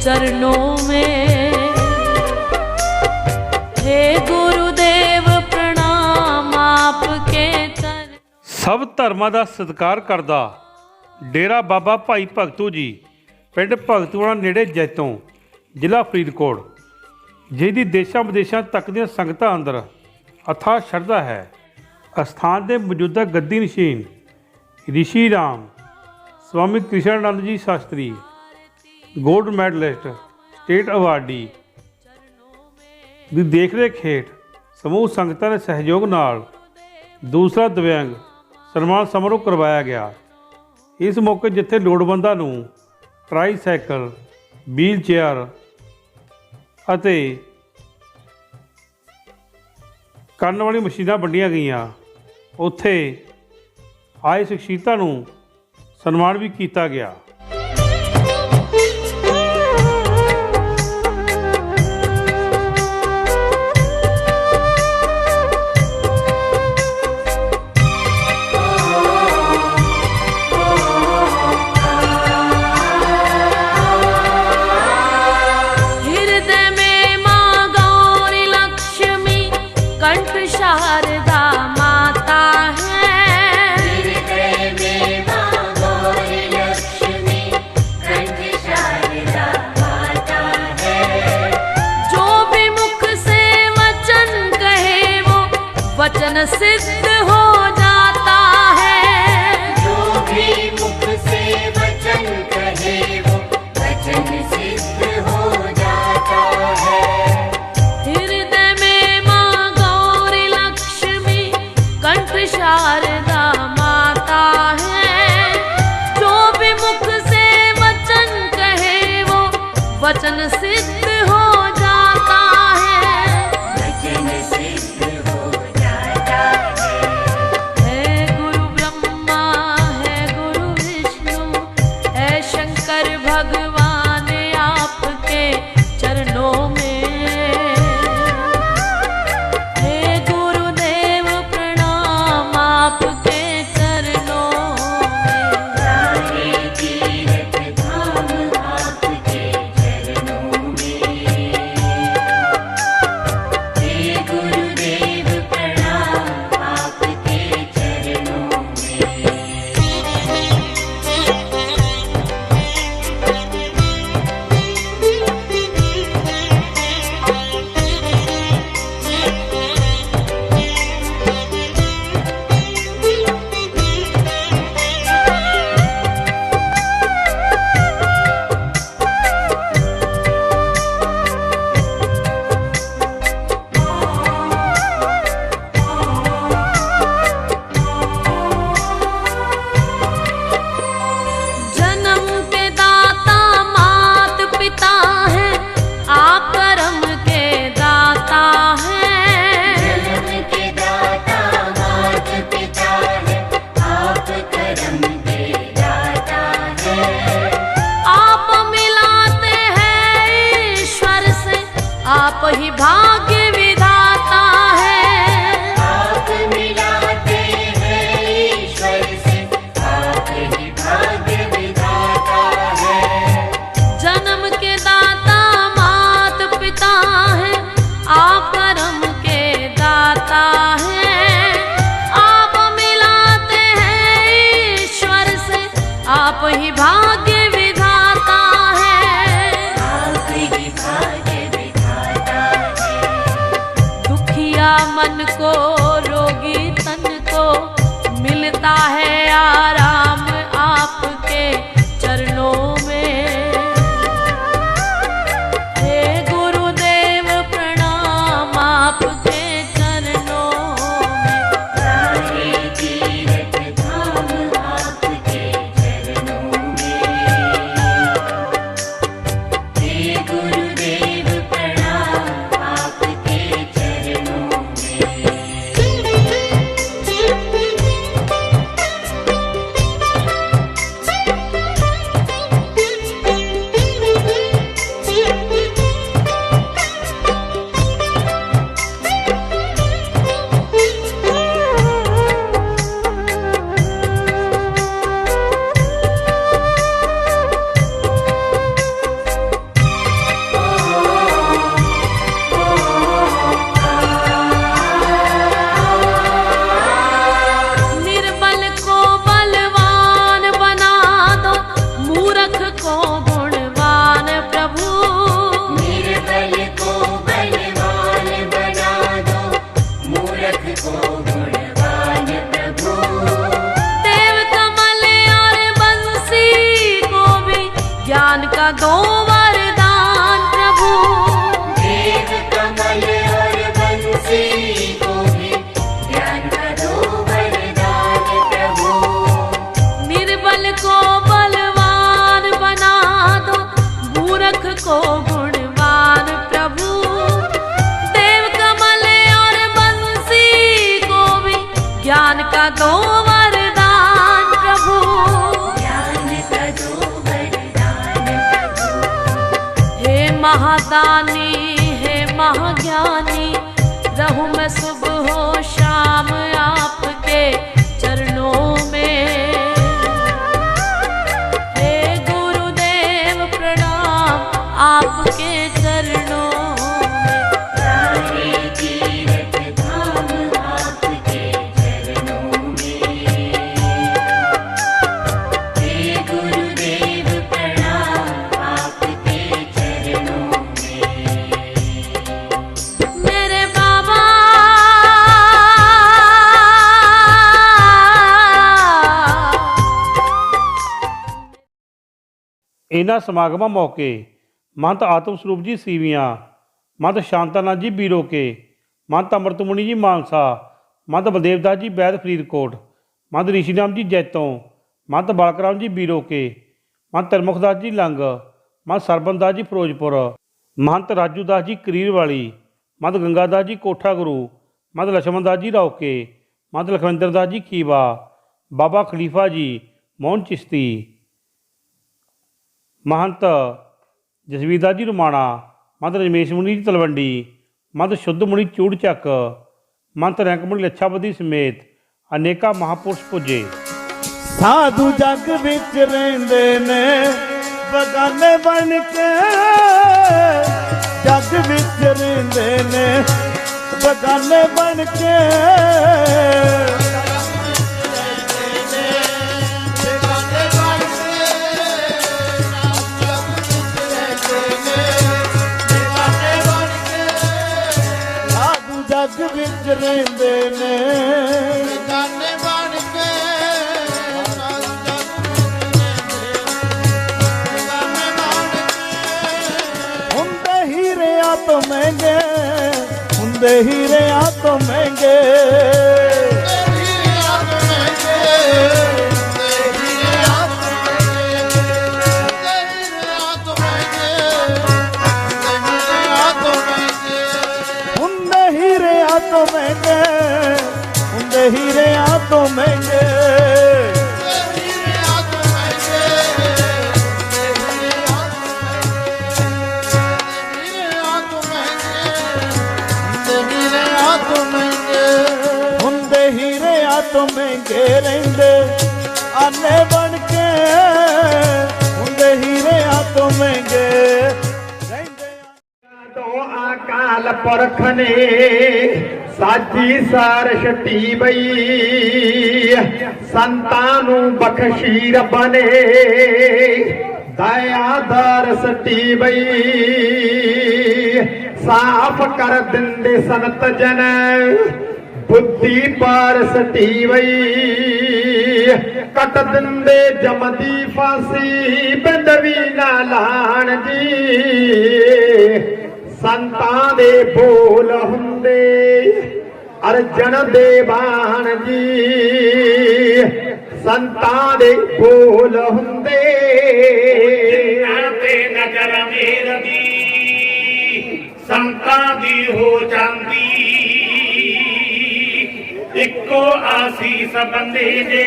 चरणों में। हे गुरुदेव प्रणाम आपके चरण। सब धर्मां दा सत्कार करदा डेरा बाबा भाई भगतू जी पिंड भगतूआणा नेड़े जैतों ਜ਼ਿਲ੍ਹਾ ਫਰੀਦਕੋਟ ਜਿਹਦੀ ਦੇਸ਼ਾਂ ਵਿਦੇਸ਼ਾਂ ਤੱਕ ਦੀਆਂ ਸੰਗਤਾਂ ਅੰਦਰ ਅਥਾਹ ਸ਼ਰਧਾ ਹੈ। ਅਸਥਾਨ ਦੇ ਮੌਜੂਦਾ ਗੱਦੀ ਨਸ਼ੀਨ Rishi Ram Swami Krishnanand ji Shastri gold medallist state awardee की देखरेख हेठ समूह संगतां के सहयोग नाल दूसरा दिव्यांग सन्मान समारोह करवाया गया। इस मौके जिथे लोड़वंदां नूं ट्राईसाइकल व्हील चेयर अते कंन वाली मशीनां वंडियां गईयां, उत्थे आए शख्सियतां नूं सन्मान भी किया गया। हृदय में माँ गौरी लक्ष्मी कंठ शारदा माता है। वचन सिद्ध हो जाता है। जो भी मुख से वचन कहे वो वचन सिद्ध हो जाता है। हृदय में माँ गौरी लक्ष्मी कंठ शारदा माता है। जो भी मुख से वचन कहे वो वचन सिद्ध हो जाता है। वचन सिद्ध भगवान आपके चरणों में। हे गुरुदेव प्रणाम आपके चरणों में। सारे तीर्थ धाम आपके चरणों में। हे गुरुदेव प्रणाम आपके चरणों में। आप ही भाग्य विधाता है। आप मिलाते हैं ईश्वर से, आप ही भाग्य विधाता है। जन्म के दाता मात पिता है, आप कर्म के दाता है। आप मिलाते हैं ईश्वर से, आप ही भाग्य विधाता है। आप ही भाग्य मन को रोगी तन को मिलता है आराम आपके चरणों में। हे गुरुदेव प्रणाम का दो वरदान प्रभु, ज्ञान का दो वरदान प्रभु। हे महादानी हे महाज्ञानी, रहूं मैं सुबह हो शाम आपके चरणों में। हे गुरुदेव प्रणाम आपके चरणों में। सारे तीर्थ धाम आपके चरणों में। हे गुरुदेव प्रणाम आपके चरणों में। मेरे बाबा ਇਹਨਾਂ ਸਮਾਗਮਾਂ ਮੌਕੇ ਮਹੰਤ ਆਤਮ ਸਰੂਪ ਜੀ ਸੀਵੀਆਂ, ਮਹੰਤ ਸ਼ਾਂਤਾਨਾਥ ਜੀ ਬੀਰੋਕੇ, ਮਹੰਤ ਅੰਮ੍ਰਿਤਮੁਨੀ ਜੀ ਮਾਨਸਾ, ਮਹੰਤ ਬਲਦੇਵ ਦਾਸ ਜੀ ਵੈਦ ਫਰੀਦਕੋਟ, ਮਹੰਤ ਰਿਸ਼ੀਰਾਮ ਜੀ ਜੈਤੋਂ, ਮਹੰਤ ਬਾਲਕਰਾਮ ਜੀ ਬੀਰੋਕੇ, ਮਹੰਤ ਤਰਮੁਖ ਦਾਸ ਜੀ ਲੰਗ, ਮਹੰਤ ਸਰਬਨ ਦਾਸ ਜੀ ਫਿਰੋਜ਼ਪੁਰ, ਮਹੰਤ ਰਾਜੂ ਦਾਸ ਜੀ ਕਰੀਰ ਵਾਲੀ, ਮਹੰਤ ਗੰਗਾ ਦਾਸ ਜੀ ਕੋਠਾ ਗੁਰੂ, ਮਹੰਤ ਲਛਮਣ ਦਾਸ ਜੀ ਰੌਕੇ, ਮਹੰਤ ਲਖਵਿੰਦਰ ਦਾਸ ਜੀ ਖੀਵਾ, ਬਾਬਾ ਖਲੀਫਾ ਜੀ ਮੋਹਨ ਚਿਸ਼ਤੀ, महंत जसवीर दास जी रुमाणा, महंत रजमेश मुनि जी तलवंडी, महंत शुद्ध मुनि चूड़चक, महंत रैंक मुनि लच्छापति समेत अनेका महापुरुष पुजे। साधु जग विच रहिंदे ने बगाने बन के, जग विच रहिंदे ने बगाने बन के। जग विच रहिंदे ने गाने बन के, हुंदे हीरिया तो महंगे, हुंदे हीरिया तो महंगे। तो महंगे, हुंदे हीरिया तो महंगे। हुंदे हीरिया तो महंगे रहिंदे आने बन के, हुंदे हीरिया तो महंगे रहिंदे। तो अकाल पुरख ने साची सार छटी बई, संतां नूं बख्शी रब ने दयादार सटी बई। साफ कर दिंदे संत जन बुद्धि पार सटी बई। कट दिंदे जमदी फांसी बिंद भी ना लाण जी। संतां दे बोल हुंदे अर्जन दे बाण जी। संतां दे बोल हुंदे ते नजर मेर दी संतां दी हो जांदी। इक्को आसीस बंदे दे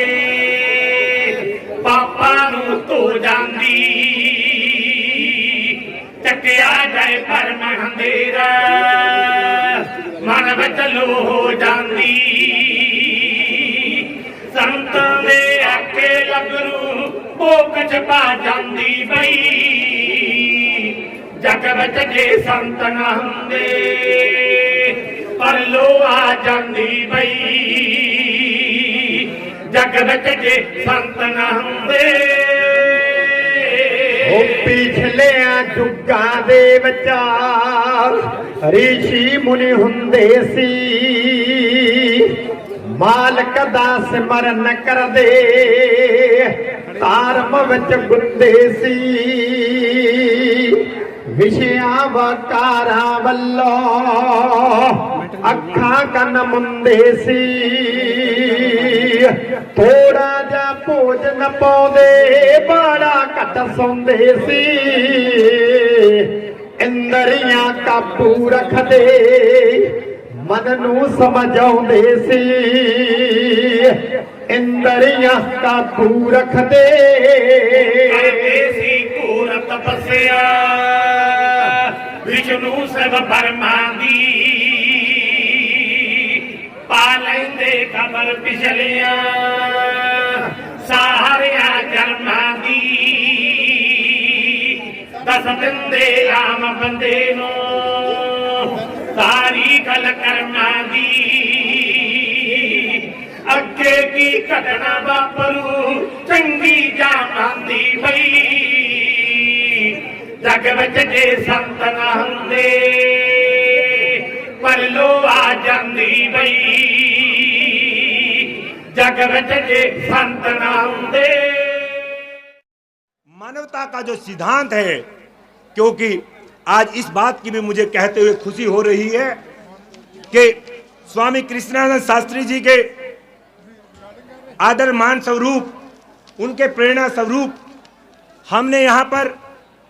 पापा नूं धो जांदी। चकिया जाए परम अंधेरा मन विच लो हो जांदी। संत दे आके लगरू भोग च पा जांदी बई। जग विच जे संत न हुंदे पर लो आ जांदी बई। जग विच जे संत न हुंदे पिछलिया जुगां दे विचार ऋषि मुनि हुंदे सी। मालक दा सिमरन करदे धर्म विच गुंदे सी। विषयां वकारां वल्लों अखां कन मुंदे सी। थोड़ा जा भोजन पाउंदे बड़ा घट सौंदे सी। इंद्रियां काबू रखदे ਮਨ ਨੂੰ ਸਮਝਾਉਂਦੇ ਸੀ ਇੰਦਰੀਆਂ ਕਾਬੂ ਰੱਖਦੇ ਕਰਦੇ ਸੀ ਘੋਰ ਤਪੱਸਿਆ ਵਿਸ਼ਨੂੰ ਸਭ ਬਰਮਾ ਦੀ ਪਾ ਲੈਂਦੇ ਕਬਰ ਪਿਛਲਿਆ ਸਾਰਿਆਂ ਜਨਮਾਂ ਦੀ ਦਸ ਦਿੰਦੇ ਆਮ ਬੰਦੇ ਨੂੰ ਸਾਰੀ ਗੱਲ ਕਰਮਾਂ ਦੀ ਅੱਗੇ ਕੀ ਘਟਨਾ ਵਾਪਰੂ ਚੰਗੀ ਜਾਣਦੀ ਪਈ ਜਗ ਵਿੱਚ ਜੇ ਸੰਤ ਨਾ ਹੁੰਦੇ ਪਰਲੋ ਆ ਜਾਂਦੀ ਬਈ जग विच जे संत ना हुंदे। मानवता का जो सिद्धांत है, क्योंकि आज इस बात की भी मुझे कहते हुए खुशी हो रही है कि स्वामी कृष्णानंद शास्त्री जी के आदर मान स्वरूप, उनके प्रेरणा स्वरूप हमने यहाँ पर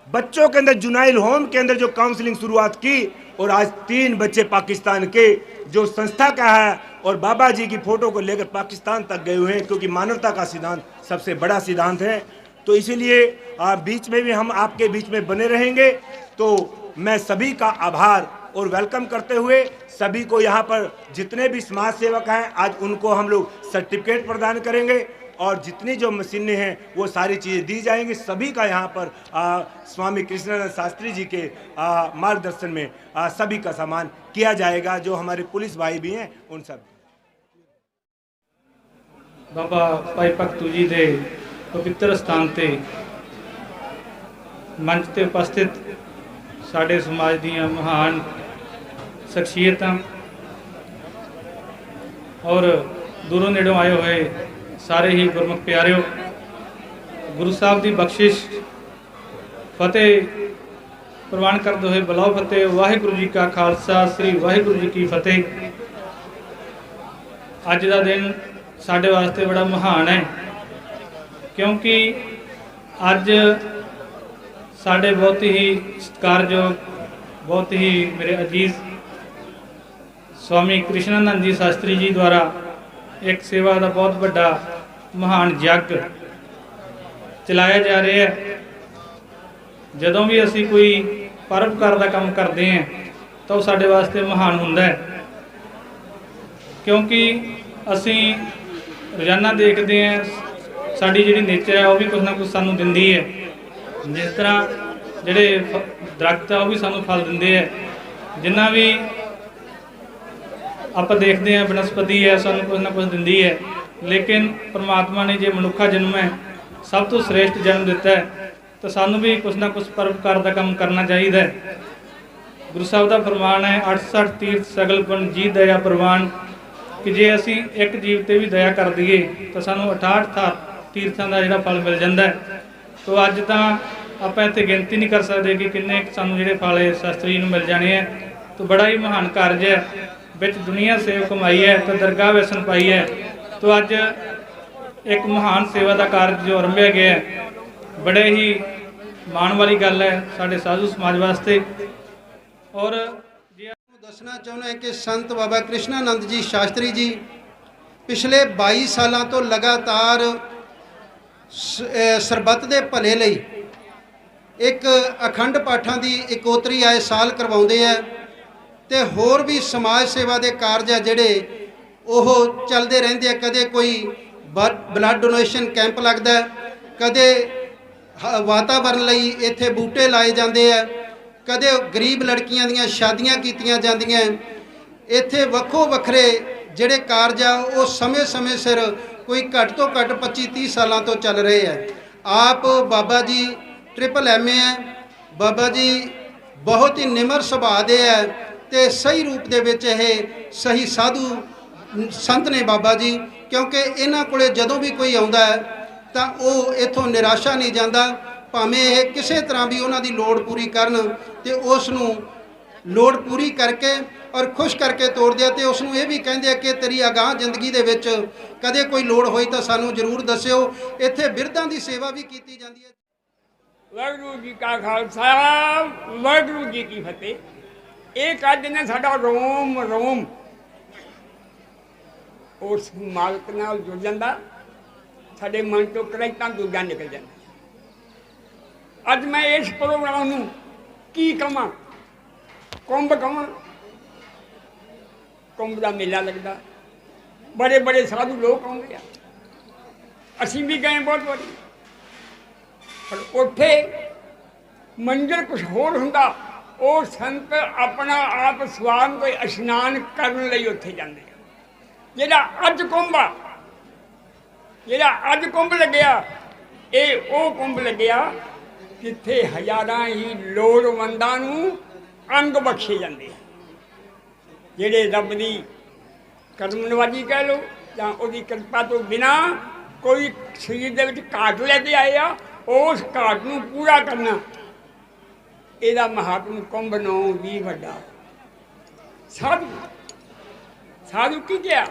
बच्चों के अंदर जुनाइल होम के अंदर जो काउंसलिंग शुरुआत की और आज 3 बच्चे पाकिस्तान के जो संस्था का है और बाबा जी की फोटो को लेकर पाकिस्तान तक गए हुए हैं, क्योंकि मानवता का सिद्धांत सबसे बड़ा सिद्धांत है। तो इसीलिए बीच में भी हम आपके बीच में बने रहेंगे। तो मैं सभी का आभार और वेलकम करते हुए सभी को यहाँ पर जितने भी समाज सेवक हैं आज उनको हम लोग सर्टिफिकेट प्रदान करेंगे और जितनी जो मशीनें हैं वो सारी चीज़ें दी जाएंगी। सभी का यहाँ पर स्वामी कृष्णानंद शास्त्री जी के मार्गदर्शन में सभी का सम्मान किया जाएगा। जो हमारे पुलिस भाई भी हैं उन सब बाबा भाई भगतू जी के पवित्र स्थान ते मंच ते उपस्थित साडे समाज दीयां महान शख्सियतां और दूरों नेड़ों आए हुए सारे ही गुरमुख प्यारिओ, गुरु साहब की बख्शिश फतेह प्रवान करते हुए बुलाओ फतेह। वाहिगुरु जी का खालसा, श्री वाहिगुरु जी की फतेह। अज का दिन साढ़े वास्ते बड़ा महान है, क्योंकि अज साढ़े बहुत ही सत्कारयोग, बहुत ही मेरे अजीज स्वामी कृष्णानंद जी शास्त्री जी द्वारा एक सेवा का बहुत बड़ा महान जग चलाया जा रहा है। जदों भी असी कोई परोपकार का काम करते हैं तो साढ़े वास्ते महान हुंदा है, क्योंकि असी रोजाना देखते हैं साड़ी जी नेचर है वह भी कुछ ना कुछ सानू दिंदी है। जिस तरह जोड़े दरख्त है वह भी सानू फल देंगे है, जिन्ना भी आप देखते हैं बनस्पति है सानू कुछ ना कुछ दिंदी है। लेकिन परमात्मा ने जो मनुखा जन्म है सब तो श्रेष्ठ जन्म दिता है, तो सानू भी कुछ ना कुछ परोपकार का काम करना चाहिए। गुरु साहब का फरमान है 68 तीर्थ सगल गुण जी दया प्रवान, कि जे असी एक जीव ते भी दया कर दईए तो सानू 68 तीर्थों का जो फल मिल जाता है। तो अज तो आप इतने गिनती नहीं कर सकते कि किन्ने सानू जो फल शास्त्री जी मिल जाने हैं। तो बड़ा ही महान कार्य है, बिच दुनिया सेव कमाई है तो दरगाह वैसन पाई है। तो अज एक महान सेवा का कार्य जो आरंभिया गया है, बड़े ही माण वाली गल है साडे साधु समाज वास्ते। और दसना चाहना है कि संत बाबा कृष्णानंद जी शास्त्री जी पिछले 22 सालों तो लगातार सरबत के भले लई एक अखंड पाठां की इकोतरी आए साल करवाउंदे है, ते होर भी समाज सेवा के कारज है जिहड़े ओह चलते रहंदे है। कदे कोई ब्लड डोनेशन कैंप लगता है, कदे वातावरण लई इत्थे बूटे लाए जाते हैं, कदे गरीब लड़कियां दीयां शादियां कीतियां जांदियां। इत्थे वक्खो वखरे जिहड़े कारज आ वो समय समय सिर कोई घट तो घट 25-30 सालों तो चल रहे हैं। आप बाबा जी MA है, बाबा जी बहुत ही निमर सुभाअ दे है ते सही रूप दे विच ये सही साधु संत ने बाबा जी, क्योंकि इन्हां कोले जदों भी कोई आउंदा है तो वो इत्थों निराशा नहीं जाता, भावें ये किसी तरह भी उन्हां दी लोड़ पूरी करन ते उसनूं लोड़ पूरी करके और खुश करके तोड़ दिया। तो उसनूं ये भी कहिंदे कि तेरी अगाह जिंदगी दे विच कदे कोई लोड़ होई तो सानूं जरूर दस्सिओ। इत्थे बिरधां दी सेवा भी कीती जांदी है। वाहिगुरू जी का खालसा, वाहिगुरू जी की फतेह। एक अज ने साडा रोम रोम ਉਸ ਮਾਲਕ ਨਾਲ ਜੁੜ ਜਾਂਦਾ, ਸਾਡੇ ਮਨ ਤੋਂ ਕਰੇਟਾਂ ਦੂਜਾ ਨਿਕਲ ਜਾਂਦਾ। ਅੱਜ ਮੈਂ ਇਸ ਪ੍ਰੋਗਰਾਮ ਨੂੰ ਕੀ ਕਹਾਂ, ਕੁੰਭ ਕਹਾਂ। ਕੁੰਭ ਦਾ ਮੇਲਾ ਲੱਗਦਾ, ਬੜੇ ਬੜੇ ਸਾਧੂ ਲੋਕ ਆਉਂਦੇ ਆ, ਅਸੀਂ ਵੀ ਗਏ ਬਹੁਤ ਵਾਰੀ, ਪਰ ਉੱਥੇ ਮੰਜ਼ਿਲ ਕੁਛ ਹੋਰ ਹੁੰਦਾ। ਉਹ ਸੰਤ ਆਪਣਾ ਆਪ ਸਵਾਮ ਕੋਈ ਇਸ਼ਨਾਨ ਕਰਨ ਲਈ ਉੱਥੇ ਜਾਂਦੇ ਆ। ਜਿਹੜਾ ਅੱਜ ਕੁੰਭ ਆ, ਜਿਹੜਾ ਅੱਜ ਕੁੰਭ ਲੱਗਿਆ, ਇਹ ਉਹ ਕੁੰਭ ਲੱਗਿਆ ਜਿੱਥੇ ਹਜ਼ਾਰਾਂ ਹੀ ਲੋੜਵੰਦਾਂ ਨੂੰ ਅੰਗ ਬਖਸ਼ੇ ਜਾਂਦੇ ਆ। ਜਿਹੜੇ ਰੱਬ ਦੀ ਕਰਮ ਨਵਾਜੀ ਕਹਿ ਲਓ ਜਾਂ ਉਹਦੀ ਕਿਰਪਾ ਤੋਂ ਬਿਨਾਂ ਕੋਈ ਸਰੀਰ ਦੇ ਵਿੱਚ ਘਾਟ ਲੈ ਕੇ ਆਏ ਆ, ਉਸ ਘਾਟ ਨੂੰ ਪੂਰਾ ਕਰਨਾ, ਇਹਦਾ ਮਹਾਤਮ ਕੁੰਭ ਨੂੰ ਵੀ ਵੱਡਾ। ਸਾਧੂ ਸਾਧੂ ਕੀ ਕਿਹਾ?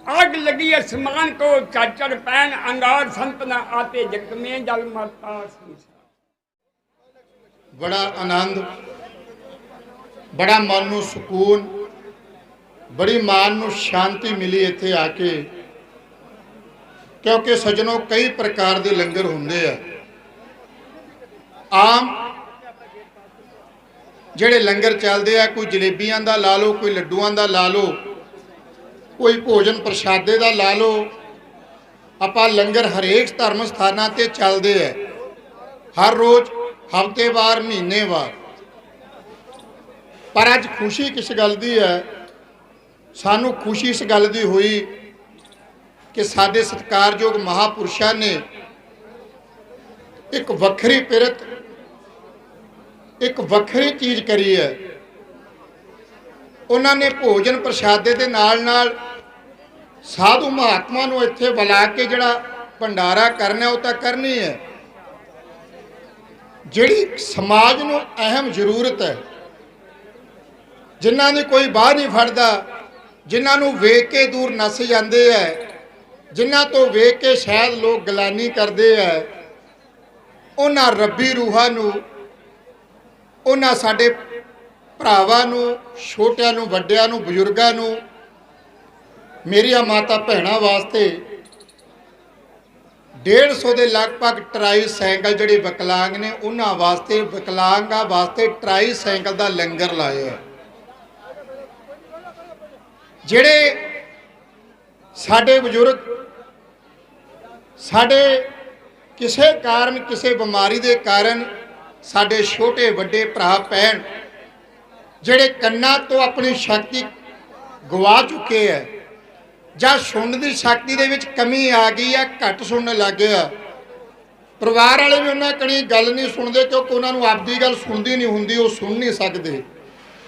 आग लगी आसमान को चाचर पैन अंगार संत न आते जग में जल मरता। बड़ा आनंद, बड़ा मन नूं सुकून, बड़ी मान नूं शांति मिली इत्थे आके, क्योंकि सजनों कई प्रकार के लंगर हुंदे आ। आम जिहड़े लंगर चलते आ, कोई जलेबियां दा ला लो, कोई लड्डूआं दा ला लो, कोई भोजन प्रशादे का ला लो। आपां लंगर हरेक धर्म स्थानां ते चलते हैं, हर रोज़, हफ्तेवार, महीनेवार। पर अज खुशी किस गल दी है? सानू खुशी इस गल दी हुई कि साडे सत्कारयोग महापुरुषां ने एक वखरी पिरत, एक वखरी चीज़ करी है। उन्होंने भोजन प्रशादे के नाल नाल साधु महात्मा नूं इत्थे बुला के जिहड़ा भंडारा करना, वो तो करनी है। जिहड़ी समाज नूं अहम जरूरत है, जिन्हां दी कोई बाहर नहीं फड़दा, जिन्हां नूं वेख के दूर नस जाते हैं, जिन्हां तो वेख के शायद लोग गलानी करते हैं, उन्हां रब्बी रूहां नूं, उन्हां साडे भरावां नूं, छोटियां नूं, वड्डियां नूं, बजुर्गां नूं, मेरिया माता भैणां वास्ते 150 के लगभग ट्राई साइकिल जिहड़े विकलांग ने, उन्हां वास्ते, विकलांगां वास्ते ट्राई साइकिल का लंगर लाया। जिहड़े साडे बजुर्ग, साडे किसी कारण, किसी बीमारी के कारण, साडे छोटे वड्डे भरा भैण जिहड़े कन्नां तो अपनी शक्ति गवा चुके हैं, ਜਾਂ सुनने की शक्ति दे विच कमी आ गई है, घट सुनने लग गया। परिवार वाले भी उन्होंने कड़ी गल नहीं सुनते, क्योंकि उन्होंने आपकी गल सुनती नहीं होंगी, वो सुन नहीं सकते।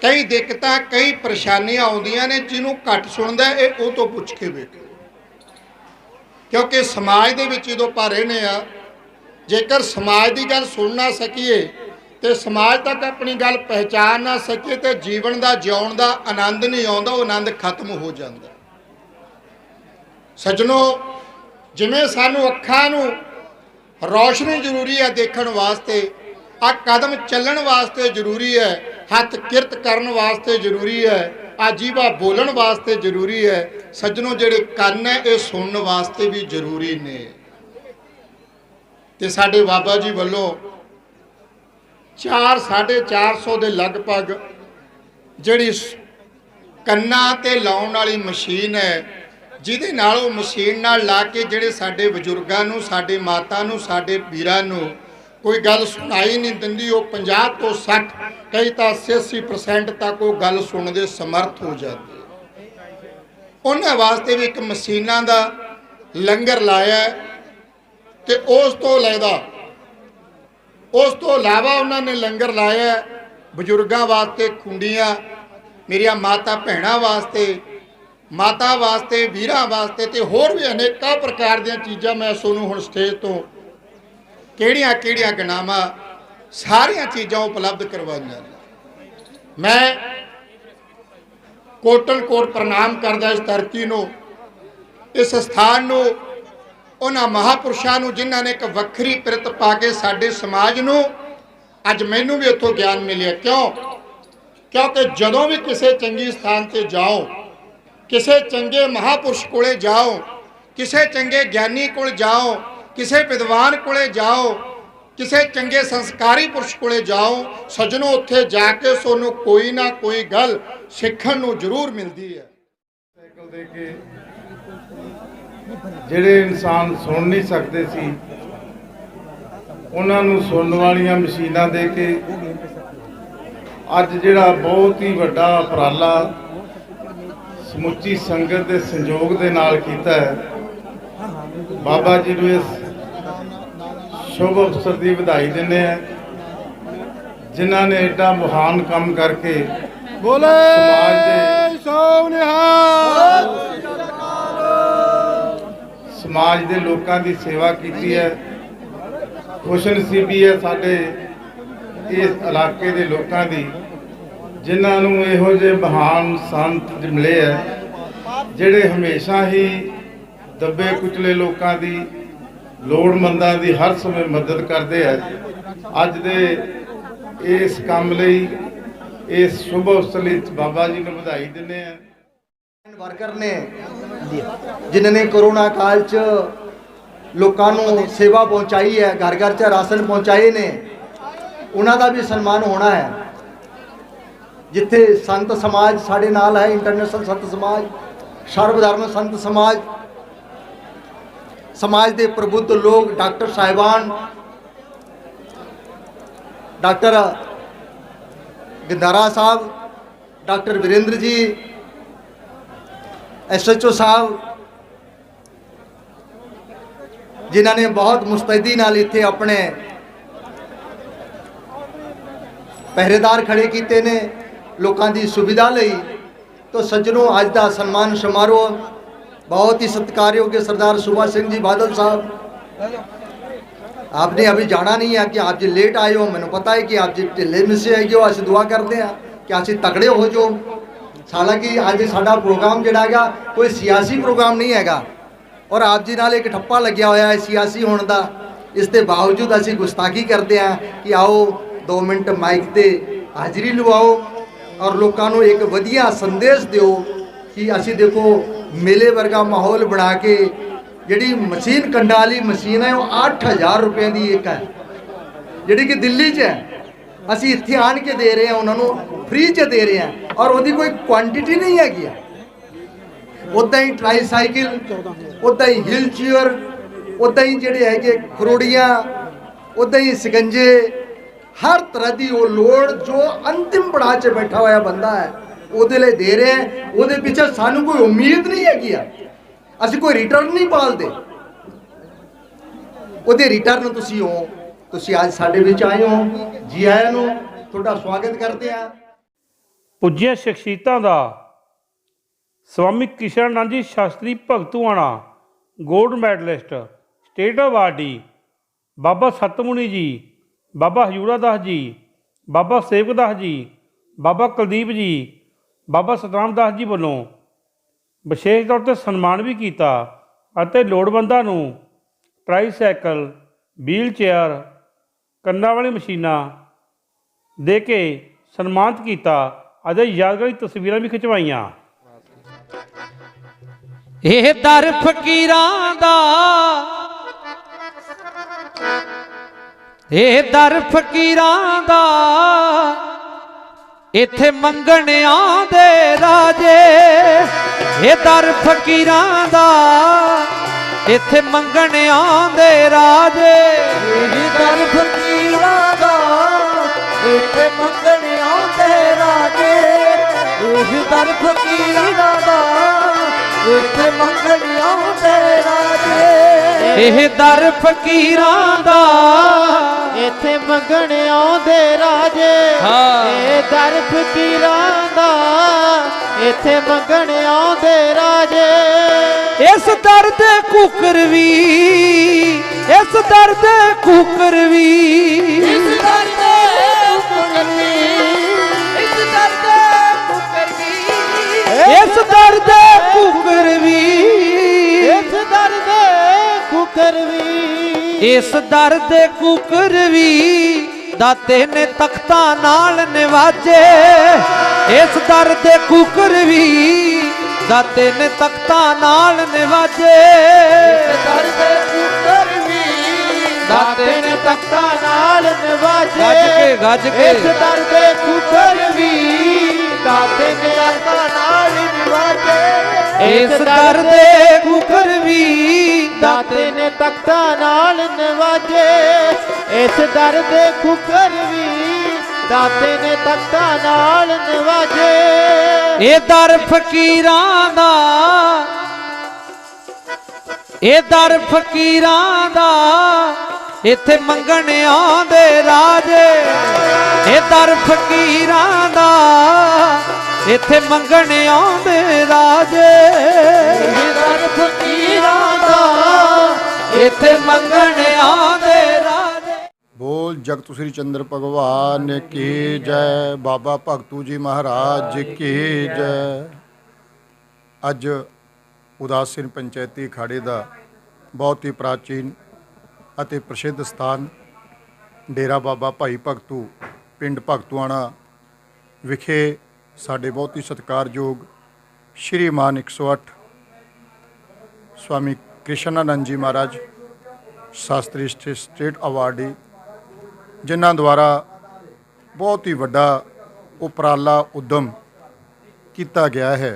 कई दिक्कत, कई परेशानियां आउंदियां ने, जिन्हों घट सुनता है वो तो पुछ के वेखो, क्योंकि समाज दे विच जो पा रहने आ, जेकर समाज की गल सुन ना सकीए तो समाज तक अपनी गल पहचान ना सकीए तो जीवन का जिउण का आनंद नहीं आता, वो आनंद खत्म हो जाता। सजनों, जिमें सानू अखां नूं रोशनी जरूरी है देखण वास्ते, आ कदम चलण वास्ते जरूरी है, हथ किरत करन वास्ते जरूरी है, आ जीवा बोलण वास्ते जरूरी है। सजनों, जिहड़े कंन है ये सुनने वास्ते भी जरूरी ने। ते साडे बाबा जी वल्लों 400-450 के लगभग जिहड़ी कन्नां ते लाउण वाली मशीन है, जिहदे नाल वो मशीन नाल ला के जिहड़े साडे बजुर्गां नूं, साडे मातां नूं, साडे वीरां नूं कोई गल सुनाई नहीं दिंदी, वो 50 तो 60, कई तो 80% तक वो गल सुनने दे समर्थ हो जाते। उन्हां वास्ते भी एक मशीनां दा लंगर लाया ते उस तो लैदा, उस तो इलावा उन्होंने लंगर लाया बजुर्गां वास्ते, खुंडियां, मेरिया माता भैणां वास्ते, माता वास्ते, वीरां वास्ते, ते होर भी अनेक प्रकार दी चीज़ां मैं सोनू हुण स्टेज तो किहड़ियां किहड़ियां गिनावां, सारियां चीज़ां उपलब्ध करवाईयां। मैं कोटन कोट प्रणाम करदा इस धरती नूं, इस स्थान नूं, उन्हां महापुरुषां नूं जिन्हां ने एक वखरी पिरत पा के साडे समाज नूं अज मैनूं भी इत्थों ज्ञान मिलिया। क्योंकि जदों भी किसी चंगी स्थान ते जाओ, ਕਿਸੇ ਚੰਗੇ ਮਹਾਪੁਰਸ਼ ਕੋਲੇ ਜਾਓ, ਕਿਸੇ ਚੰਗੇ ਗਿਆਨੀ ਕੋਲ ਜਾਓ, ਕਿਸੇ ਵਿਦਵਾਨ ਕੋਲੇ ਜਾਓ, ਕਿਸੇ ਚੰਗੇ ਸੰਸਕਾਰੀ ਪੁਰਸ਼ ਕੋਲੇ ਜਾਓ ਸੱਜਣੋ, ਉੱਥੇ ਜਾ ਕੇ ਤੁਹਾਨੂੰ ਕੋਈ ਨਾ ਕੋਈ ਗੱਲ ਸਿੱਖਣ ਨੂੰ ਜ਼ਰੂਰ ਮਿਲਦੀ ਹੈ। ਸਾਈਕਲ ਦੇ ਕੇ ਜਿਹੜੇ ਇਨਸਾਨ ਸੁਣ ਨਹੀਂ ਸਕਦੇ ਸੀ ਉਹਨਾਂ ਨੂੰ ਸੁਣਨ ਵਾਲੀਆਂ ਮਸ਼ੀਨਾਂ ਦੇ ਕੇ ਅੱਜ ਜਿਹੜਾ ਬਹੁਤ ਹੀ ਵੱਡਾ ਉਪਰਾਲਾ ਸਮੁੱਚੀ ਸੰਗਤ ਦੇ ਸੰਯੋਗ ਦੇ ਨਾਲ ਕੀਤਾ ਹੈ। ਬਾਬਾ ਜੀ ਨੂੰ ਇਸ ਸ਼ੁਭ ਅਵਸਰ ਦੀ ਵਧਾਈ ਦਿੰਦੇ ਆ ਜਿਨ੍ਹਾਂ ਨੇ ਏਡਾ ਮਹਾਨ ਕੰਮ ਕਰਕੇ ਸਮਾਜ ਦੇ ਸਮਾਜ ਦੇ ਲੋਕਾਂ ਦੀ ਸੇਵਾ ਕੀਤੀ ਹੈ। ਖੁਸ਼ਨਸੀਬੀ ਹੈ ਸਾਡੇ ਇਸ ਇਲਾਕੇ ਦੇ ਲੋਕਾਂ ਦੀ ਜਿਨ੍ਹਾਂ ਨੂੰ ਇਹੋ ਜਿਹੇ ਮਹਾਨ ਸੰਤ ਮਿਲੇ ਹੈ ਜਿਹੜੇ ਹਮੇਸ਼ਾ ਹੀ ਦੱਬੇ ਕੁਚਲੇ ਲੋਕਾਂ ਦੀ, ਲੋੜਮੰਦਾਂ ਦੀ ਹਰ ਸਮੇਂ ਮਦਦ ਕਰਦੇ ਹੈ। ਅੱਜ ਦੇ ਇਸ ਕੰਮ ਲਈ, ਇਸ ਸ਼ੁਭ ਅਵਸਰ ਲਈ ਬਾਬਾ ਜੀ ਨੂੰ ਵਧਾਈ ਦਿੰਦੇ हैं। वर्कर ने जिन्होंने कोरोना काल च लोगों को सेवा पहुँचाई है, घर घर च राशन पहुँचाए ने, उन्हों का भी सन्मान होना है। जिथे संत समाज साढ़े नाल है, इंटरनेशनल संत समाज, सर्वधर्म संत समाज, समाज के प्रबुद्ध लोग, डॉक्टर साहिबान, डॉक्टर गिंदारा साहब, डॉक्टर वीरेंद्र जी, SHO साहब, जिन्होंने बहुत मुस्तैदी नाल इत्थे अपने पहरेदार खड़े किए ने लोगों की सुविधा लई। तो सज्जनों, अज का सन्मान समारोह बहुत ही सत्कारयोग सरदार सुभाष सिंह जी बादल साहब, आपने अभी जाना नहीं है कि आप जी लेट आए हो, मैंने पता है कि आप जी ढिले मिसे है, असं दुआ करते हैं कि असं तगड़े हो जो। हालांकि अज साडा प्रोग्राम जिहड़ा हैगा कोई सियासी प्रोग्राम नहीं हैगा और आप जी नाल एक ठप्पा लग्या होया है सियासी होने का। इस दे बावजूद असीं गुस्ताखी करते हैं कि आओ 2 मिनट माइक ते हाजिरी लवाओ और लोगों को एक वधिया संदेश दिओ कि असीं देखो मेले वर्गा माहौल बना के जिहड़ी मशीन कंडां वाली मशीन है वो 8000 रुपए की एक है, जिहड़ी कि दिल्ली च है। असीं इत्थे आण के दे रहे हैं, उन्होंने फ्री च दे रहे हैं और उसकी कोई क्वांटिटी नहीं हैगी। उदा ही ट्राईसाइकिल, उदा ही हिल चेयर, उदा ही जिहड़े है खरोड़ियाँ, उदा ही सिकंजे, हर तरह की वो लोड़ जो अंतिम पड़ाव च बैठा हुआ बंदा है उहदे लई दे रहे हैं। उहदे पिछे सानू कोई उम्मीद नहीं हैगी, असीं कोई रिटर्न नहीं पालते। उहदे रिटर्न तुसीं हो, तुसीं अज साडे विच आए हो, जी आयां नूं तुहाडा स्वागत करते हैं। ਪੁੱਜੀਆਂ ਸ਼ਖਸੀਅਤਾਂ ਦਾ ਸਵਾਮੀ ਕਿਸ਼ਨ ਆਨੰਦ ਜੀ ਸ਼ਾਸਤਰੀ Bhagtuana gold medallist, state awardee, ਬਾਬਾ ਸਤਮੁਨੀ ਜੀ, ਬਾਬਾ ਹਜੂਰਾ ਦਾਸ ਜੀ, ਬਾਬਾ ਸੇਵਕ ਦਾਸ ਜੀ, ਬਾਬਾ ਕੁਲਦੀਪ ਜੀ, ਬਾਬਾ ਸਤਨਾਮ ਦਾਸ ਜੀ ਵੱਲੋਂ ਵਿਸ਼ੇਸ਼ ਤੌਰ 'ਤੇ ਸਨਮਾਨ ਵੀ ਕੀਤਾ ਅਤੇ ਲੋੜਵੰਦਾਂ ਨੂੰ ਟਰਾਈਸਾਈਕਲ, ਵੀਲ ਚੇਅਰ, ਕੰਨਾਂ ਵਾਲੀ ਮਸ਼ੀਨਾਂ ਦੇ ਕੇ ਸਨਮਾਨਿਤ ਕੀਤਾ ਅਤੇ ਯਾਦਗਾਰੀ ਤਸਵੀਰਾਂ ਵੀ ਖਿਚਵਾਈਆਂ। ਇਹ ਦਰ ਫਕੀਰਾਂ ਦਾ, ਇਹ ਦਰ ਫਕੀਰਾਂ ਦਾ, ਇੱਥੇ ਮੰਗਣ ਆਉਂਦੇ ਰਾਜੇ। ਇਹ ਦਰ ਫਕੀਰਾਂ ਦਾ, ਇੱਥੇ ਮੰਗਣ ਆਉਂਦੇ ਰਾਜੇ। ਇਹ ਦਰ ਫਕੀਰਾਂ ਦਾ, ਇੱਥੇ ਮੰਗਣ ਆਉਂਦੇ ਰਾਜੇ। ਇਹ ਦਰ ਫਕੀਰਾਂ ਦਾ, ਇੱਥੇ ਮੰਗਣ ਆਉਂਦੇ ਰਾਜੇ। ਇਹ ਦਰ ਫਕੀਰਾਂ ਦਾ, ਇੱਥੇ ਮੰਗਣ ਆਉਂਦੇ ਰਾਜੇ। ਇਹ ਦਰ ਫਕੀਰਾਂ ਦਾ, ਇੱਥੇ ਮੰਗਣ ਆਉਂਦੇ ਰਾਜੇ। ਇਸ ਦਰ ਦੇ ਕੁਕਰ ਵੀ, ਇਸ ਦਰ ਦੇ ਕੁਕਰ ਵੀ, ਇਸ ਦਰ ਦੇ ਕੁਕਰ ਵੀ, ਇਸ ਦਰ ਦੇ ਕੁਕਰ ਵੀ, ਇਸ ਦਰ ਦੇ ਕੁਕਰ ਵੀ, ਇਸ ਦਰ ਦੇ ਕੁਕਰ ਵੀ, ਇਸ ਦਰ ਦੇ ਕੁਕਰ ਵੀ ਦਾਤੇ ਨੇ ਤਖਤਾਂ ਨਾਲ ਨਿਵਾਜੇ। ਇਸ ਦਰ ਦੇ ਕੁਕਰ ਵੀ ਦਾਤੇ ਨੇ ਤਖਤਾਂ ਨਾਲ ਨਿਵਾਜੇ ਦਰ ਦੇ ਕੂਕਰ ਵੀ ਦਾਤੇ ਨੇ ਤਖਤਾਂ ਨਾਲ ਨਿਵਾਜੇ ਗੱਜ ਕੇ ਇਸ ਦਰ ਦੇ ਕੂਕਰ ਵੀ ਦਾਤੇ ਨੇ ਤਖਤਾਂ ਨਾਲ ਨਿਵਾਜੇ ਇਸ ਦਰ ਦੇ ਕੂਕਰ ਵੀ ਦਾਤੇ ਨੇ ਤਖਤਾਂ ਨਾਲ ਨਿਵਾਜੇ ਇਸ ਦਰ ਦੇ ਕੂਕਰ ਵੀ ਦਾਤੇ ਨੇ ਤਖਤਾਂ ਨਾਲ ਨਿਵਾਜੇ ਇਹ ਦਰ ਫਕੀਰਾਂ ਦਾ ਇਹ ਦਰ ਫਕੀਰਾਂ ਦਾ ਇੱਥੇ ਮੰਗਣ ਆਉਂਦੇ ਰਾਜੇ ਇਹ ਦਰ ਫਕੀਰਾਂ ਦਾ ਇੱਥੇ ਮੰਗਣ ਆਉਂਦੇ ਰਾਜੇ ਇਹ ਦਰ ਫਕੀਰਾਂ ਦਾ ਇੱਥੇ ਮੰਗਣ ਆਉਂਦੇ ਰਾਜੇ। बोल जगत श्री चंद्र भगवान की जय, बाबा भगतू जी महाराज की जय। अज उदासीन पंचायती अखाड़े का बहुत ही प्राचीन ਅਤੇ प्रसिद्ध स्थान डेरा बाबा भाई भगतू पिंड भगतूआणा विखे साडे बहुत ही सत्कारयोग श्रीमान 108 स्वामी कृष्णानंद जी महाराज शास्त्री स्टेट अवार्डी जिन्हां द्वारा बहुत ही वड्डा उपराला उद्यम किया गया है,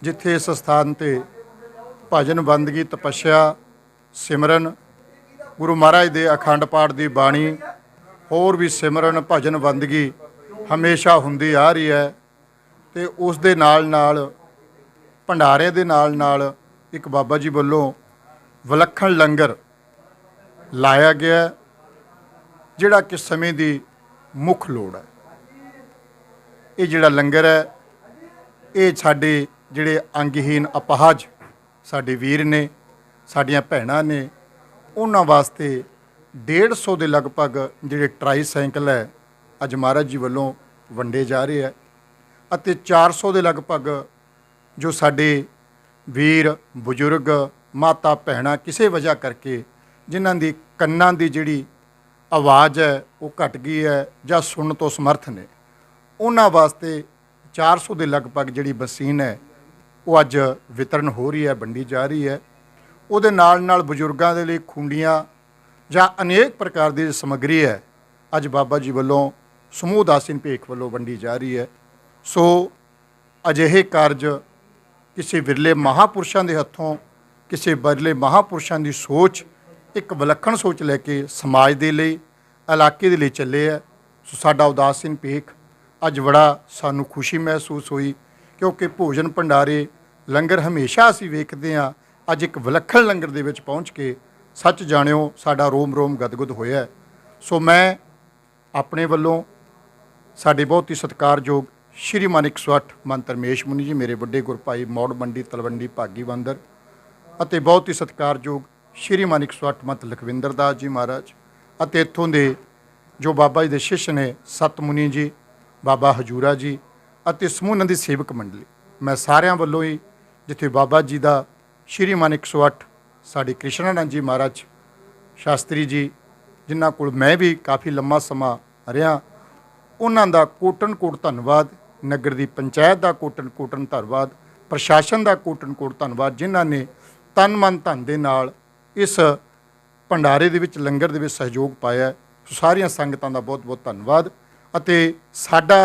जिथे इस स्थान ते भजन बंदगी तपस्या सिमरन गुरु महाराज दे अखंड पाठ की बाणी होर भी सिमरन भजन बंदगी हमेशा हुंदी आ रही है। तो उस दे नाल नाल भंडारे दे नाल नाल एक बाबा जी वालों विलखण लंगर लाया गया जिहड़ा कि समय की मुख लोड़ है। ये जिहड़ा लंगर है ये साडे जिहड़े अंगहीन अपहाज साडे वीर ने साडियां भैणां ने उन्हां वास्ते 150 के लगभग जिहड़े ट्राईसाइकिल है अज महाराज जी वालों वंडे जा रहे हैं अते 400 के लगभग जो साडे वीर बजुर्ग माता भैणां किसी वजह करके जिन्हां दी कन्नां दी जिहड़ी आवाज़ है वो घट गई है जां सुनन तो समर्थ ने उन्हां वास्ते 400 के लगभग जिहड़ी मशीन है वो अज वितरण हो रही है, वंडी जा रही है। ਉਹਦੇ ਨਾਲ ਬਜ਼ੁਰਗਾਂ ਦੇ ਲਈ ਖੁੰਡੀਆਂ ਜਾਂ ਅਨੇਕ ਪ੍ਰਕਾਰ ਦੀ ਸਮੱਗਰੀ ਹੈ ਅੱਜ ਬਾਬਾ ਜੀ ਵੱਲੋਂ ਸਮੂਹ ਉਦਾਸੀਨ ਭੇਖ ਵੱਲੋਂ ਵੰਡੀ ਜਾ ਰਹੀ ਹੈ। ਸੋ ਅਜਿਹੇ ਕਾਰਜ ਕਿਸੇ ਵਿਰਲੇ ਮਹਾਪੁਰਸ਼ਾਂ ਦੇ ਹੱਥੋਂ ਕਿਸੇ ਵਿਰਲੇ ਮਹਾਪੁਰਸ਼ਾਂ ਦੀ ਸੋਚ ਇੱਕ ਵਿਲੱਖਣ ਸੋਚ ਲੈ ਕੇ ਸਮਾਜ ਦੇ ਲਈ ਇਲਾਕੇ ਦੇ ਲਈ ਚੱਲੇ ਹੈ। ਸੋ ਸਾਡਾ ਉਦਾਸੀਨ ਭੇਖ ਅੱਜ ਬੜਾ ਸਾਨੂੰ ਖੁਸ਼ੀ ਮਹਿਸੂਸ ਹੋਈ ਕਿਉਂਕਿ ਭੋਜਨ ਭੰਡਾਰੇ ਲੰਗਰ ਹਮੇਸ਼ਾ ਅਸੀਂ ਵੇਖਦੇ ਹਾਂ, ਅੱਜ ਇੱਕ ਵਿਲੱਖਣ ਲੰਗਰ ਦੇ ਵਿੱਚ ਪਹੁੰਚ ਕੇ ਸੱਚ ਜਾਣਿਓ ਸਾਡਾ ਰੋਮ ਰੋਮ ਗਦਗਦ ਹੋਇਆ। ਸੋ ਮੈਂ ਆਪਣੇ ਵੱਲੋਂ ਸਾਡੇ ਬਹੁਤ ਹੀ ਸਤਿਕਾਰਯੋਗ ਸ਼੍ਰੀਮਾਨ 108 ਮੰਤ ਰਮੇਸ਼ ਮੁਨੀ ਜੀ ਮੇਰੇ ਵੱਡੇ ਗੁਰ ਭਾਈ ਮੌੜ ਮੰਡੀ ਤਲਵੰਡੀ ਭਾਗੀ ਬੰਦਰ ਅਤੇ ਬਹੁਤ ਹੀ ਸਤਿਕਾਰਯੋਗ ਸ਼੍ਰੀਮਾਨ 108 ਮੰਤ ਲਖਵਿੰਦਰ ਦਾਸ ਜੀ ਮਹਾਰਾਜ ਅਤੇ ਇੱਥੋਂ ਦੇ ਜੋ ਬਾਬਾ ਜੀ ਦੇ ਸ਼ਿਸ਼ ਨੇ ਸਤ ਮੁਨੀ ਜੀ ਬਾਬਾ ਹਜੂਰਾ ਜੀ ਅਤੇ ਸਮੂਹ ਨੰਦੀ ਸੇਵਕ ਮੰਡਲੀ, ਮੈਂ ਸਾਰਿਆਂ ਵੱਲੋਂ ਹੀ ਜਿੱਥੇ ਬਾਬਾ ਜੀ ਦਾ श्रीमान 108 साढ़े कृष्णानंद जी महाराज शास्त्री जी जिन्हां कोल मैं भी काफ़ी लंबा समा रहा उन्हां दा कोटन कोट धन्नवाद, नगर की पंचायत का कोटन कोटन धन्नवाद, प्रशासन का कोटन कोट धन्नवाद जिन्हां ने तन मन धन दे नाल इस भंडारे दे विच लंगर दे विच सहयोग पाया। सो सारियां संगतां दा बहुत बहुत धन्नवाद अते साडा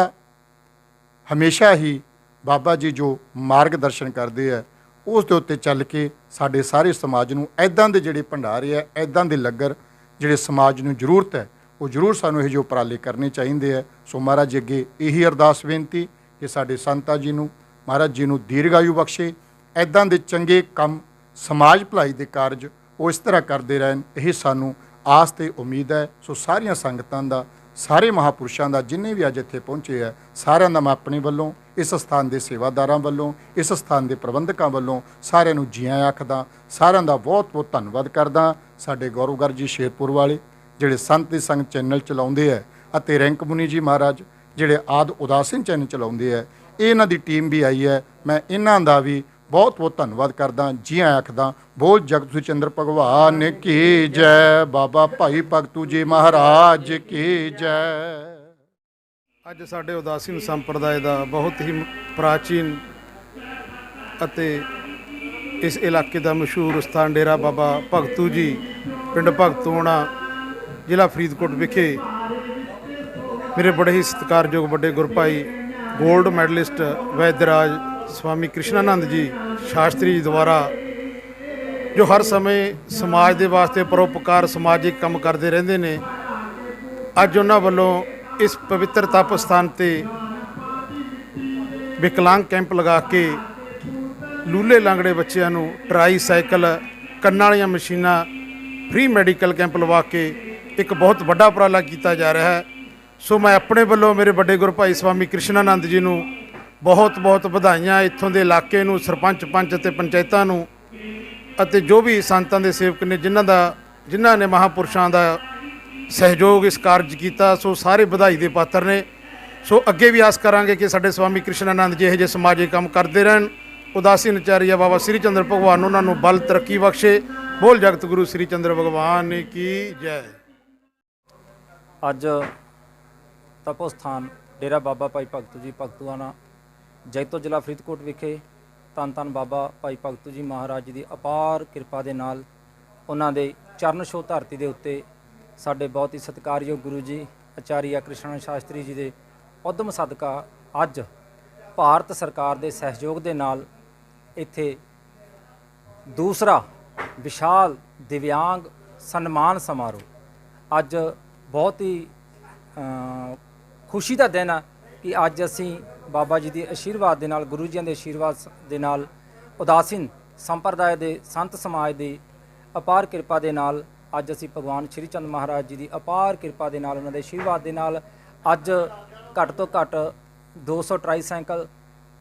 हमेशा ही बाबा जी जो मार्गदर्शन करते हैं उस दे उत्ते चल के साडे सारे समाज नूं ऐदां दे जिहड़े भंडारे है ऐदां दे लंगर जिहड़े समाज नूं जरूरत है वो जरूर सानूं इहो उपराले करने चाहिए है। सो महाराज जी अगे यही अरदास बेनती कि साडे संतां जी नूं महाराज जी नूं दीर्घायु बख्शे, ऐदां दे चंगे काम समाज भलाई दे कारज वो इस तरह करते रहन, यही सानूं आस ते उम्मीद है। सो सारियां संगतां दा सारे महापुरुषों का जिन्हें भी अज इत्थे पहुँचे है सारिਆਂ ਦਾ मैं अपने वालों इस स्थान के सेवादारां वालों इस स्थान के प्रबंधकों वालों सारिਆਂ ਨੂੰ जी आया आखदा, सारिਆਂ ਦਾ बहुत बहुत धन्नवाद करदा। साडे गौरवगढ़ जी शेरपुर वाले जिहड़े संत दी संग चैनल चलाउंदे है अते रैंक मुनि जी महाराज जिहड़े आद उदासीन चैनल चलाउंदे है, इन्हां दी टीम भी आई है। मैं इन्हां दा भी बहुत बहुत धन्नवाद करदा, जी आया आखदा। बोल जगत श्री चंद्र भगवान की जय, बाबा भाई भगतू जी महाराज की जय। ਅੱਜ ਸਾਡੇ ਉਦਾਸੀਨ ਸੰਪਰਦਾਇ ਦਾ ਬਹੁਤ ਹੀ ਪ੍ਰਾਚੀਨ ਅਤੇ ਇਸ ਇਲਾਕੇ ਦਾ ਮਸ਼ਹੂਰ ਸਥਾਨ ਡੇਰਾ ਬਾਬਾ ਭਗਤੂ ਜੀ ਪਿੰਡ ਭਗਤੂਆਣਾ ਜ਼ਿਲ੍ਹਾ ਫਰੀਦਕੋਟ ਵਿਖੇ ਮੇਰੇ ਬੜੇ ਹੀ ਸਤਿਕਾਰਯੋਗ ਵੱਡੇ ਗੁਰਭਾਈ ਗੋਲਡ ਮੈਡਲਿਸਟ ਵੈਦਰਾਜ ਸਵਾਮੀ ਕ੍ਰਿਸ਼ਨਾਨੰਦ ਜੀ ਸ਼ਾਸਤਰੀ ਜੀ ਦੁਆਰਾ ਜੋ ਹਰ ਸਮੇਂ ਸਮਾਜ ਦੇ ਵਾਸਤੇ ਪਰਉਪਕਾਰ ਸਮਾਜਿਕ ਕੰਮ ਕਰਦੇ ਰਹਿੰਦੇ ਨੇ, ਅੱਜ ਉਹਨਾਂ ਵੱਲੋਂ ਇਸ ਪਵਿੱਤਰ ਤਪ ਸਥਾਨ ਤੇ ਵਿਕਲਾਂਗ ਕੈਂਪ ਲਗਾ ਕੇ ਲੂਲੇ ਲਾਂਗੜੇ ਬੱਚਿਆਂ ਨੂੰ ਟਰਾਈਸਾਈਕਲ, ਕੰਨਾਂ ਵਾਲੀਆਂ ਮਸ਼ੀਨਾਂ, ਫ੍ਰੀ ਮੈਡੀਕਲ ਕੈਂਪ ਲਵਾ ਕੇ ਇੱਕ ਬਹੁਤ ਵੱਡਾ ਉਪਰਾਲਾ ਕੀਤਾ ਜਾ ਰਿਹਾ ਹੈ। ਸੋ ਮੈਂ ਆਪਣੇ ਵੱਲੋਂ ਮੇਰੇ ਵੱਡੇ ਗੁਰੂ ਭਾਈ ਸਵਾਮੀ ਕ੍ਰਿਸ਼ਨਾਨੰਦ ਜੀ ਨੂੰ ਬਹੁਤ ਬਹੁਤ ਵਧਾਈਆਂ, ਇੱਥੋਂ ਦੇ ਇਲਾਕੇ ਨੂੰ, ਸਰਪੰਚ, ਪੰਚ ਅਤੇ ਪੰਚਾਇਤਾਂ ਨੂੰ ਅਤੇ ਜੋ ਵੀ ਸੰਤਾਂ ਦੇ ਸੇਵਕ ਨੇ ਜਿਨ੍ਹਾਂ ਨੇ ਮਹਾਂਪੁਰਸ਼ਾਂ ਦਾ ਸਹਿਯੋਗ ਇਸ ਕਾਰਜ ਕੀਤਾ, ਸੋ ਸਾਰੇ ਵਧਾਈ ਦੇ ਪਾਤਰ ਨੇ। ਸੋ ਅੱਗੇ ਵੀ ਆਸ ਕਰਾਂਗੇ ਕਿ ਸਾਡੇ ਸਵਾਮੀ ਕ੍ਰਿਸ਼ਨਾਨੰਦ ਜੀ ਇਹੋ ਜਿਹੇ ਸਮਾਜਿਕ ਕੰਮ ਕਰਦੇ ਰਹਿਣ। ਉਦਾਸੀ ਨਚਾਰੀਆ ਬਾਬਾ ਸ੍ਰੀ ਚੰਦਰ ਭਗਵਾਨ ਉਹਨਾਂ ਨੂੰ ਬਲ ਤਰੱਕੀ ਬਖਸ਼ੇ। ਬੋਲ ਜਗਤ ਗੁਰੂ ਸ੍ਰੀ ਚੰਦਰ ਭਗਵਾਨ ਕੀ ਜੈ। ਅੱਜ ਤਪੋ ਸਥਾਨ ਡੇਰਾ ਬਾਬਾ ਭਾਈ ਭਗਤੂ ਜੀ ਭਗਤੂਆਣਾ ਜੈਤੋ ਜ਼ਿਲ੍ਹਾ ਫਰੀਦਕੋਟ ਵਿਖੇ ਧੰਨ ਧੰਨ ਬਾਬਾ ਭਾਈ ਭਗਤੂ ਜੀ ਮਹਾਰਾਜ ਜੀ ਦੀ ਅਪਾਰ ਕਿਰਪਾ ਦੇ ਨਾਲ ਉਹਨਾਂ ਦੇ ਚਰਨ ਛੋਹ ਧਰਤੀ ਦੇ ਉੱਤੇ ਸਾਡੇ ਬਹੁਤ ਹੀ ਸਤਿਕਾਰਯੋਗ ਗੁਰੂ ਜੀ ਆਚਾਰੀਆ ਕ੍ਰਿਸ਼ਨ ਸ਼ਾਸਤਰੀ ਜੀ ਦੇ ਉਦਮ ਸਦਕਾ ਅੱਜ ਭਾਰਤ ਸਰਕਾਰ ਦੇ ਸਹਿਯੋਗ ਦੇ ਨਾਲ ਇੱਥੇ ਦੂਸਰਾ ਵਿਸ਼ਾਲ ਦਿਵਿਆਂਗ ਸਨਮਾਨ ਸਮਾਰੋਹ ਅੱਜ ਬਹੁਤ ਹੀ ਖੁਸ਼ੀ ਦਾ ਦਿਨ ਹੈ ਕਿ ਅੱਜ ਅਸੀਂ ਬਾਬਾ ਜੀ ਦੇ ਆਸ਼ੀਰਵਾਦ ਦੇ ਨਾਲ, ਗੁਰੂ ਜੀ ਦੇ ਆਸ਼ੀਰਵਾਦ ਦੇ ਨਾਲ, ਉਦਾਸੀਨ ਸੰਪਰਦਾਇ ਦੇ ਸੰਤ ਸਮਾਜ ਦੀ ਅਪਾਰ ਕਿਰਪਾ ਦੇ ਨਾਲ ਅੱਜ ਅਸੀਂ ਭਗਵਾਨ ਸ਼੍ਰੀ ਚੰਦ ਮਹਾਰਾਜ ਜੀ ਦੀ ਅਪਾਰ ਕਿਰਪਾ ਦੇ ਨਾਲ, ਉਹਨਾਂ ਦੇ ਆਸ਼ੀਰਵਾਦ ਦੇ ਨਾਲ ਅੱਜ ਘੱਟ ਤੋਂ ਘੱਟ 200 ਟਰਾਈਸਾਈਕਲ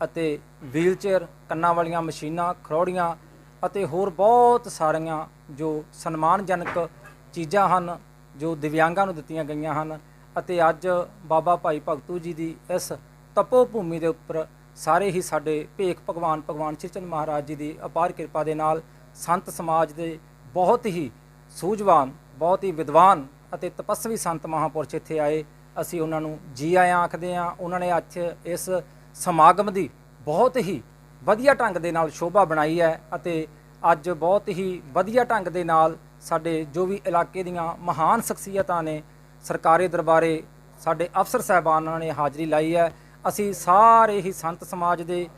ਅਤੇ ਵੀਲਚੇਅਰ, ਕੰਨਾਂ ਵਾਲੀਆਂ ਮਸ਼ੀਨਾਂ, ਖਰੋੜੀਆਂ ਅਤੇ ਹੋਰ ਬਹੁਤ ਸਾਰੀਆਂ ਜੋ ਸਨਮਾਨਜਨਕ ਚੀਜ਼ਾਂ ਹਨ ਜੋ ਦਿਵਿਆਂਗਾਂ ਨੂੰ ਦਿੱਤੀਆਂ ਗਈਆਂ ਹਨ। ਅਤੇ ਅੱਜ ਬਾਬਾ ਭਾਈ ਭਗਤੂ ਜੀ ਦੀ ਇਸ ਤਪੋ ਭੂਮੀ ਦੇ ਉੱਪਰ ਸਾਰੇ ਹੀ ਸਾਡੇ ਭੇਖ ਭਗਵਾਨ ਸ਼੍ਰੀ ਚੰਦ ਮਹਾਰਾਜ ਜੀ ਦੀ ਅਪਾਰ ਕਿਰਪਾ ਦੇ ਨਾਲ ਸੰਤ ਸਮਾਜ ਦੇ ਬਹੁਤ ਹੀ ਸੂਝਵਾਨ, ਬਹੁਤ ਹੀ ਵਿਦਵਾਨ ਅਤੇ ਤਪਸਵੀ ਸੰਤ ਮਹਾਂਪੁਰਸ਼ ਇੱਥੇ ਆਏ। ਅਸੀਂ ਉਹਨਾਂ ਨੂੰ ਜੀ ਆਇਆਂ ਆਖਦੇ ਹਾਂ। ਉਹਨਾਂ ਨੇ ਅੱਜ ਇਸ ਸਮਾਗਮ ਦੀ ਬਹੁਤ ਹੀ ਵਧੀਆ ਢੰਗ ਦੇ ਨਾਲ ਸ਼ੋਭਾ ਬਣਾਈ ਹੈ ਅਤੇ ਅੱਜ ਬਹੁਤ ਹੀ ਵਧੀਆ ਢੰਗ ਦੇ ਨਾਲ ਸਾਡੇ ਜੋ ਵੀ ਇਲਾਕੇ ਦੀਆਂ ਮਹਾਨ ਸ਼ਖਸੀਅਤਾਂ ਨੇ, ਸਰਕਾਰੀ ਦਰਬਾਰੇ ਸਾਡੇ ਅਫਸਰ ਸਾਹਿਬਾਨਾਂ ਨੇ ਹਾਜ਼ਰੀ ਲਾਈ ਹੈ। ਅਸੀਂ ਸਾਰੇ ਹੀ ਸੰਤ ਸਮਾਜ ਦੇ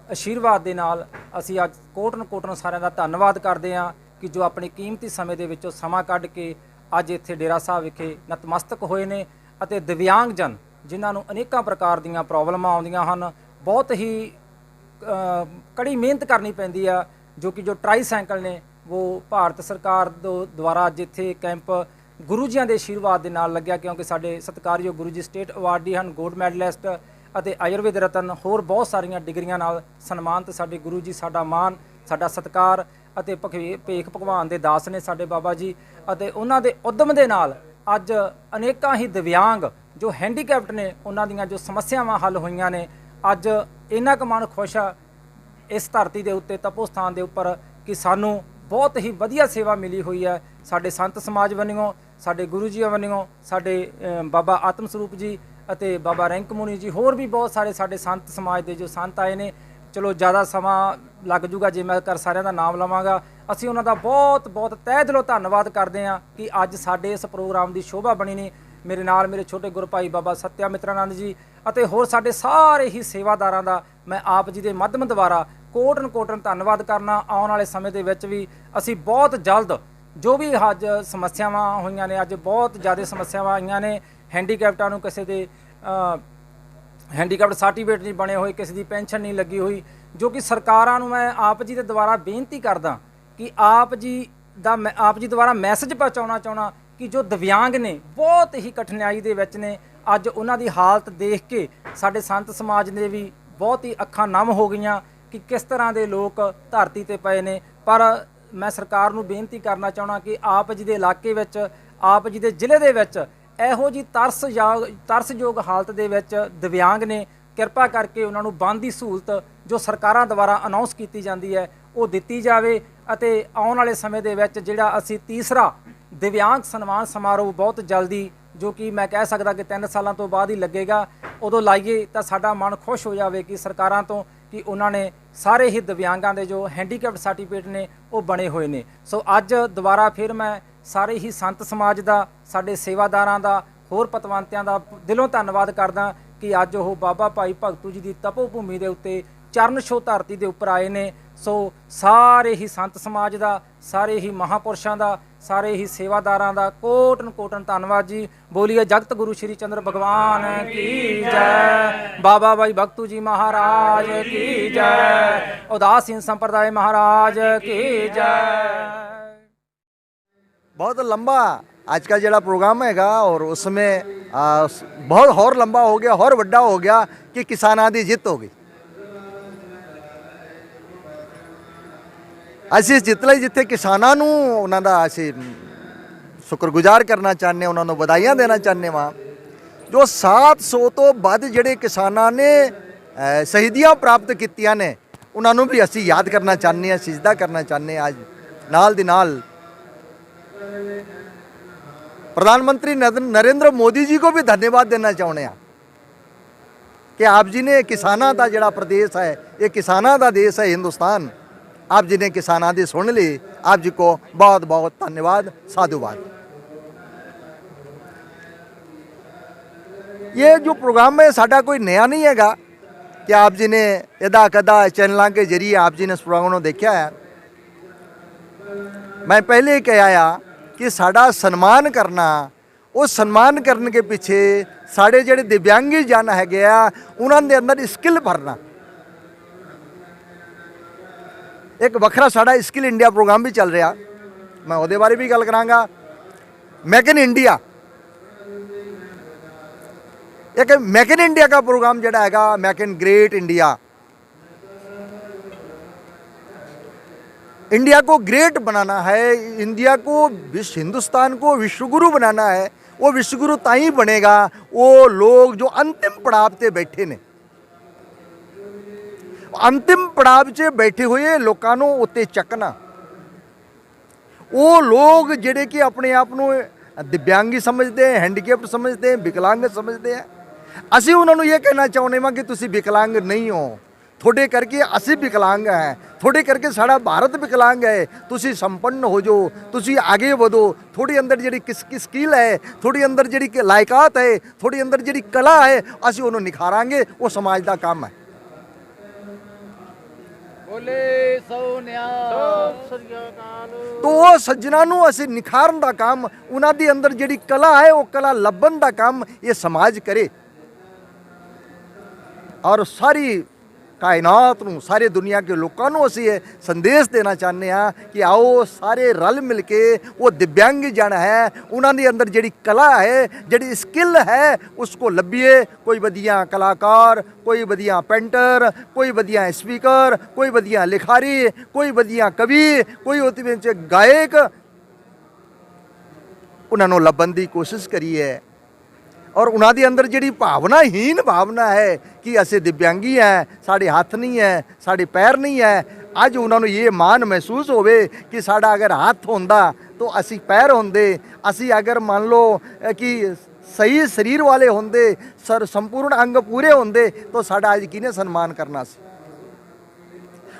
ਆਸ਼ੀਰਵਾਦ ਦੇ ਨਾਲ ਅਸੀਂ ਅੱਜ ਕੋਟਨ ਸਾਰਿਆਂ ਦਾ ਧੰਨਵਾਦ ਕਰਦੇ ਹਾਂ ਕਿ ਜੋ ਆਪਣੀ ਕੀਮਤੀ ਸਮੇਂ ਦੇ ਵਿੱਚੋਂ ਸਮਾਂ ਕੱਢ ਕੇ ਅੱਜ ਇੱਥੇ ਡੇਰਾ ਸਾਹਿਬ ਵਿਖੇ ਨਤਮਸਤਕ ਹੋਏ ਨੇ। ਅਤੇ ਦਿਵਿਆਂਗ ਜਨ ਜਿਨ੍ਹਾਂ ਨੂੰ ਅਨੇਕਾਂ ਪ੍ਰਕਾਰ ਦੀਆਂ ਪ੍ਰੋਬਲਮਾਂ ਆਉਂਦੀਆਂ ਹਨ, ਬਹੁਤ ਹੀ ਕੜੀ ਮਿਹਨਤ ਕਰਨੀ ਪੈਂਦੀ ਆ, ਜੋ ਕਿ ਜੋ ਟਰਾਈਸਾਈਕਲ ਨੇ ਉਹ ਭਾਰਤ ਸਰਕਾਰ ਦੁਆਰਾ ਅੱਜ ਇੱਥੇ ਕੈਂਪ ਗੁਰੂ ਜੀਆਂ ਦੇ ਆਸ਼ੀਰਵਾਦ ਦੇ ਨਾਲ ਲੱਗਿਆ, ਕਿਉਂਕਿ ਸਾਡੇ ਸਤਿਕਾਰਯੋਗ ਗੁਰੂ ਜੀ ਸਟੇਟ ਅਵਾਰਡੀ ਹਨ, ਗੋਲਡ ਮੈਡਲਿਸਟ ਅਤੇ ਆਯੁਰਵੇਦ ਰਤਨ ਹੋਰ ਬਹੁਤ ਸਾਰੀਆਂ ਡਿਗਰੀਆਂ ਨਾਲ ਸਨਮਾਨਿਤ ਸਾਡੇ ਗੁਰੂ ਜੀ। ਸਾਡਾ ਮਾਣ, ਸਾਡਾ ਸਤਿਕਾਰ ਅਤੇ ਭੇਖ ਭਗਵਾਨ ਦੇ ਦਾਸ ਨੇ ਸਾਡੇ ਬਾਬਾ ਜੀ। ਅਤੇ ਉਹਨਾਂ ਦੇ ਉਦਮ ਦੇ ਨਾਲ ਅੱਜ ਅਨੇਕਾਂ ਹੀ ਦਿਵਿਆਂਗ ਜੋ ਹੈਂਡੀਕੈਪਟ ਨੇ ਉਹਨਾਂ ਦੀਆਂ ਜੋ ਸਮੱਸਿਆਵਾਂ ਹੱਲ ਹੋਈਆਂ ਨੇ। ਅੱਜ ਇੰਨਾ ਕੁ ਮਨ ਖੁਸ਼ ਆ ਇਸ ਧਰਤੀ ਦੇ ਉੱਤੇ ਤਪੋ ਸਥਾਨ ਦੇ ਉੱਪਰ ਕਿ ਸਾਨੂੰ ਬਹੁਤ ਹੀ ਵਧੀਆ ਸੇਵਾ ਮਿਲੀ ਹੋਈ ਹੈ ਸਾਡੇ ਸੰਤ ਸਮਾਜ ਵੱਲੋਂ, ਸਾਡੇ ਗੁਰੂ ਜੀ ਵੱਲੋਂ, ਸਾਡੇ ਬਾਬਾ ਆਤਮ ਸਰੂਪ ਜੀ ਅਤੇ ਬਾਬਾ ਰੈਂਕ ਮੁਨੀ ਜੀ, ਹੋਰ ਵੀ ਬਹੁਤ ਸਾਰੇ ਸਾਡੇ ਸੰਤ ਸਮਾਜ ਦੇ ਜੋ ਸੰਤ ਆਏ ਨੇ। ਚਲੋ ਜ਼ਿਆਦਾ ਸਮਾਂ ਲੱਗ ਜੂਗਾ ਜੇ ਮੈਂ ਸਾਰਿਆਂ ਦਾ ਨਾਮ ਲਵਾਂਗਾ। ਅਸੀਂ ਉਹਨਾਂ ਦਾ ਬਹੁਤ ਬਹੁਤ ਤਹਿ ਦਿਲੋਂ ਧੰਨਵਾਦ ਕਰਦੇ ਹਾਂ ਕਿ ਅੱਜ ਸਾਡੇ ਇਸ ਪ੍ਰੋਗਰਾਮ ਦੀ ਸ਼ੋਭਾ ਬਣੀ ਨੇ। ਮੇਰੇ ਨਾਲ ਮੇਰੇ ਛੋਟੇ ਗੁਰੂ ਭਾਈ ਬਾਬਾ ਸਤਿਆ ਮਿਤਰਾਨੰਦ ਜੀ ਅਤੇ ਹੋਰ ਸਾਡੇ ਸਾਰੇ ਹੀ ਸੇਵਾਦਾਰਾਂ ਦਾ ਮੈਂ ਆਪ ਜੀ ਦੇ ਮਾਧਿਅਮ ਦੁਆਰਾ ਕੋਟਨ ਧੰਨਵਾਦ ਕਰਨਾ। ਆਉਣ ਵਾਲੇ ਸਮੇਂ ਦੇ ਵਿੱਚ ਵੀ ਅਸੀਂ ਬਹੁਤ ਜਲਦ ਜੋ ਵੀ ਅੱਜ ਸਮੱਸਿਆਵਾਂ ਹੋਈਆਂ ਨੇ, ਅੱਜ ਬਹੁਤ ਜ਼ਿਆਦਾ ਸਮੱਸਿਆਵਾਂ ਆਈਆਂ ਨੇ, ਹੈਂਡੀਕੈਪਟਾਂ ਨੂੰ ਕਿਸੇ ਦੇ ਹੈਂਡੀਕੈਪਟ ਸਰਟੀਫਿਕੇਟ ਨਹੀਂ ਬਣੇ ਹੋਏ, ਕਿਸੇ ਦੀ ਪੈਨਸ਼ਨ ਨਹੀਂ ਲੱਗੀ ਹੋਈ, ਜੋ ਕਿ ਸਰਕਾਰਾਂ ਨੂੰ ਮੈਂ ਆਪ ਜੀ ਦੇ ਦੁਆਰਾ ਬੇਨਤੀ ਕਰਦਾ ਕਿ ਆਪ ਜੀ ਦੁਆਰਾ ਮੈਸੇਜ ਪਹੁੰਚਾਉਣਾ ਚਾਹੁੰਦਾ ਕਿ ਜੋ ਦਿਵਿਆਂਗ ਨੇ ਬਹੁਤ ਹੀ ਕਠਿਨਾਈ ਦੇ ਵਿੱਚ ਨੇ। ਅੱਜ ਉਹਨਾਂ ਦੀ ਹਾਲਤ ਦੇਖ ਕੇ ਸਾਡੇ ਸੰਤ ਸਮਾਜ ਦੇ ਵੀ ਬਹੁਤ ਹੀ ਅੱਖਾਂ ਨਮ ਹੋ ਗਈਆਂ ਕਿ ਕਿਸ ਤਰ੍ਹਾਂ ਦੇ ਲੋਕ ਧਰਤੀ ਤੇ ਪਏ ਨੇ। ਪਰ ਮੈਂ ਸਰਕਾਰ ਨੂੰ ਬੇਨਤੀ ਕਰਨਾ ਚਾਹੁੰਦਾ ਕਿ ਆਪ ਜੀ ਦੇ ਇਲਾਕੇ ਵਿੱਚ, ਆਪ ਜੀ ਦੇ ਜ਼ਿਲ੍ਹੇ ਦੇ ਵਿੱਚ ਇਹੋ ਜਿਹੀ ਤਰਸਯੋਗ ਹਾਲਤ ਦੇ ਵਿੱਚ ਦਿਵਿਆਂਗ ਨੇ, ਕਿਰਪਾ ਕਰਕੇ ਉਹਨਾਂ ਨੂੰ ਬਣਦੀ ਸਹੂਲਤ ਜੋ ਸਰਕਾਰਾਂ ਦੁਆਰਾ ਅਨਾਉਂਸ ਕੀਤੀ ਜਾਂਦੀ ਹੈ ਉਹ ਦਿੱਤੀ ਜਾਵੇ। ਅਤੇ ਆਉਣ ਵਾਲੇ ਸਮੇਂ ਦੇ ਵਿੱਚ ਜਿਹੜਾ ਅਸੀਂ ਤੀਸਰਾ ਦਿਵਿਆਂਗ ਸਨਮਾਨ ਸਮਾਰੋਹ ਬਹੁਤ ਜਲਦੀ, ਜੋ ਕਿ ਮੈਂ ਕਹਿ ਸਕਦਾ ਕਿ 3 ਸਾਲਾਂ ਤੋਂ ਬਾਅਦ ਹੀ ਲੱਗੇਗਾ, ਉਦੋਂ ਲਾਈਏ ਤਾਂ ਸਾਡਾ ਮਨ ਖੁਸ਼ ਹੋ ਜਾਵੇ ਕਿ ਸਰਕਾਰਾਂ ਤੋਂ ਕਿ ਉਹਨਾਂ ਨੇ ਸਾਰੇ ਹੀ ਦਿਵਿਆਂਗਾਂ ਦੇ ਜੋ ਹੈਂਡੀਕੈਪਟ ਸਰਟੀਫਿਕੇਟ ਨੇ ਉਹ ਬਣੇ ਹੋਏ ਨੇ। ਸੋ ਅੱਜ ਦੁਬਾਰਾ ਫਿਰ ਮੈਂ ਸਾਰੇ ਹੀ ਸੰਤ ਸਮਾਜ ਦਾ, ਸਾਡੇ ਸੇਵਾਦਾਰਾਂ ਦਾ, ਹੋਰ ਪਤਵੰਤਿਆਂ ਦਾ ਦਿਲੋਂ ਧੰਨਵਾਦ ਕਰਦਾ ਕਿ ਅੱਜ ਉਹ ਬਾਬਾ ਭਾਈ ਭਗਤੂ ਜੀ ਦੀ ਤਪੋ ਭੂਮੀ ਦੇ ਉੱਤੇ ਚਰਨ ਛੋਹ ਧਰਤੀ ਦੇ ਉੱਪਰ ਆਏ ਨੇ। ਸੋ ਸਾਰੇ ਹੀ ਸੰਤ ਸਮਾਜ ਦਾ, ਸਾਰੇ ਹੀ ਮਹਾਪੁਰਸ਼ਾਂ ਦਾ, ਸਾਰੇ ਹੀ ਸੇਵਾਦਾਰਾਂ ਦਾ ਕੋਟਨ ਕੋਟਨ ਧੰਨਵਾਦ ਜੀ। ਬੋਲੀਏ ਜਗਤ ਗੁਰੂ ਸ਼੍ਰੀ ਚੰਦਰ ਭਗਵਾਨ ਕੀ ਜੈ, ਬਾਬਾ ਭਾਈ ਭਗਤੂ ਜੀ महाराज की जय, उदासीन संप्रदाय महाराज की जय। बहुत लंबा आज का जड़ा प्रोग्राम हैगा और उसमें बहुत और लंबा हो गया, और बड़ा हो गया कि किसानां दी जित हो गई। ਅਸੀਂ ਜਿੱਤ ਲਈ ਜਿੱਥੇ ਕਿਸਾਨਾਂ ਨੂੰ ਉਹਨਾਂ ਦਾ ਅਸੀਂ ਸ਼ੁਕਰਗੁਜ਼ਾਰ ਕਰਨਾ ਚਾਹੁੰਦੇ, ਉਹਨਾਂ ਨੂੰ ਵਧਾਈਆਂ ਦੇਣਾ ਚਾਹੁੰਦੇ ਵਾਂ। ਜੋ 700 ਤੋਂ ਵੱਧ ਜਿਹੜੇ ਕਿਸਾਨਾਂ ਨੇ ਸ਼ਹੀਦੀਆਂ ਪ੍ਰਾਪਤ ਕੀਤੀਆਂ ਨੇ ਉਹਨਾਂ ਨੂੰ ਵੀ ਅਸੀਂ ਯਾਦ ਕਰਨਾ ਚਾਹੁੰਦੇ ਹਾਂ, ਸਿਜਦਾ ਕਰਨਾ ਚਾਹੁੰਦੇ ਹਾਂ। ਅੱਜ ਨਾਲ ਦੀ ਨਾਲ प्रधानमंत्री नरेंद्र मोदी जी को भी धन्यवाद देना चाहते हैं कि आप जी ने किसाना का जड़ा प्रदेश है, ये किसाना का देश है हिंदुस्तान, आप जी ने किसाना दी सुन ली। आप जी को बहुत बहुत धन्यवाद, साधुवाद। ये जो प्रोग्राम है साडा कोई नया नहीं हैगा कि आप जी ने यदा कदा चैनलों के जरिए आप जी ने इस प्रोग्राम को देखा है। मैं पहले ही कह आया कि साड़ा सन्मान करना, उस सन्मान करने के पीछे साढ़े ਜਿਹੜੇ दिव्यांगी जन है ਉਹਨਾਂ ਦੇ अंदर स्किल भरना। एक ਵੱਖਰਾ साड़ा स्किल इंडिया प्रोग्राम भी चल रहा, मैं ਉਹਦੇ बारे भी गल करांगा। मेक इन इंडिया, एक मेक इन इंडिया का प्रोग्राम जड़ा हैगा, make in great India. India को ग्रेट बनाना है, इंडिया को हिंदुस्तान को विश्वगुरु बनाना है। वो विश्वगुरु ताई बनेगा वो लोग जो अंतिम पड़ाव से बैठे ने, अंतिम पड़ाव से बैठे हुए लोगों को उत्ते चकना। वो लोग जिहड़े कि अपने आप को दिव्यांगी समझते हैं, हैंडीकैप्ट समझते हैं, विकलांग समझते हैं। असीं उन्हां नूं ये कहना चाहुंदे हां कि तुसीं विकलांग नहीं हो, थोड़े करके असी विकलांग हैं, थोड़े करके साड़ा भारत विकलांग है। तुसी संपन्न हो जो, तुसी आगे बढ़ो। थोड़ी अंदर जी किसकी स्किल है, थोड़ी अंदर जी लायकात है, थोड़ी अंदर जी कला है, असी उन्होंने निखारांगे। वो समाज का काम है। तो वो सज्जना नूं असी निखारन का काम, उन्हां दी अंदर जी कला है वो कला लभन का काम ये समाज करे। और सारी कायनात नूं, सारे दुनिया के लोगों को असी ये संदेश देना चाहते हैं कि आओ सारे रल मिल के वो दिव्यांगी जन है उन्होंने अंदर जी कला है, जी स्किल है उसको लभीए। कोई वधिया कलाकार, कोई वधिया पेंटर, कोई वधिया स्पीकर, कोई वधिया लिखारी, कोई वधिया कवि, कोई उहदे विच गायक, उन्होंने लभन की कोशिश करी है। और उन्होंने अंदर जी भावनाहीन भावना है कि असी दिव्यांगी हैं, साढ़े हाथ नहीं है, साढ़े पैर नहीं है। अज उन्होंने ये मान महसूस होवे कि साड़ा अगर हाथ होंदा तो असी पैर होंदे, असी अगर मान लो कि सही शरीर वाले होंदे, सर संपूर्ण अंग पूरे होंदे तो साड़ा अज किने सन्मान करना सी।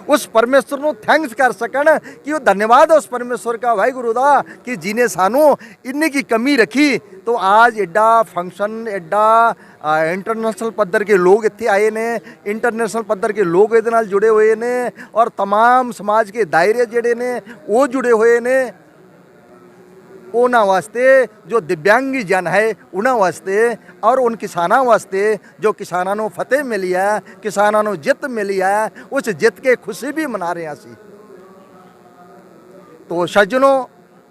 उस परमेश्वर को थैंक्स कर सकन कि वो धन्यवाद है उस परमेश्वर का, वाहिगुरु दा, कि जिन्हें सानू इन्नी की कमी रखी तो आज एडा फंक्शन, एडा इंटरनेशनल पद्धर के लोग इत्थे आए ने, इंटरनेशनल पद्धर के लोग इहदे नाल जुड़े हुए ने और तमाम समाज के दायरे जिहड़े ने वो जुड़े हुए ने। उन्हां वास्ते जो दिव्यांगी जन है उन्हां वास्ते और उन किसानां वास्ते जो किसानां नूं फतेह मिली है, किसानां नूं जित मिली है, उस जित के खुशी भी मना रहे हैं असीं। तो सज्जनों,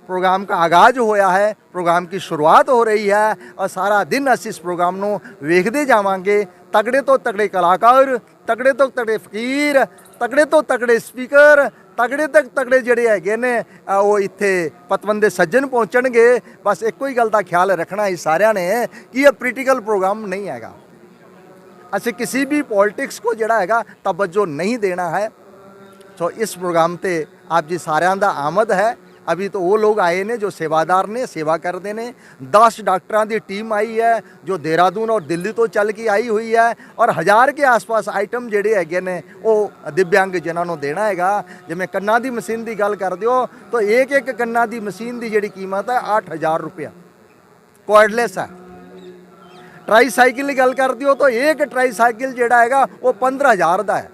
प्रोग्राम का आगाज़ होया है, प्रोग्राम की शुरुआत हो रही है और सारा दिन असीं इस प्रोग्राम नूं वेखदे जावांगे। तगड़े तो तगड़े कलाकार, तगड़े तो तगड़े फकीर, तगड़े तो तगड़े स्पीकर, तगड़े तक तगड़े जिहड़े हैगे ने वो इत्थे पतवंदे सज्जन पहुँचणगे। बस एको ही गल दा ख्याल रखना ही सारिਆਂ ने कि यह पोलीटिकल प्रोग्राम नहीं हैगा। असीं किसी भी पॉलिटिक्स को जिहड़ा हैगा तवज्जो नहीं देना है। सो इस प्रोग्राम ते आप जी सारिਆਂ दा आमद है अभी तो वो लोग आए ने जो सेवादार ने सेवा करते ने 10 डॉक्टरों की टीम आई है जो देहरादून और दिल्ली तो चल के आई हुई है और 1000 के आसपास आइटम ਜਿਹੜੇ ਹੈਗੇ ਨੇ ਉਹ दिव्यांग जनां ਨੂੰ देना हैगा। जिवें कन्ना की मशीन की गल कर दिओ तो एक कन्ना की मशीन की जिहड़ी कीमत है 8000 रुपया कॉर्डलैस है। ट्राईसाइकिल की गल कर दिओ तो एक ट्राईसाइकिल जिहड़ा हैगा वो 15000 का है।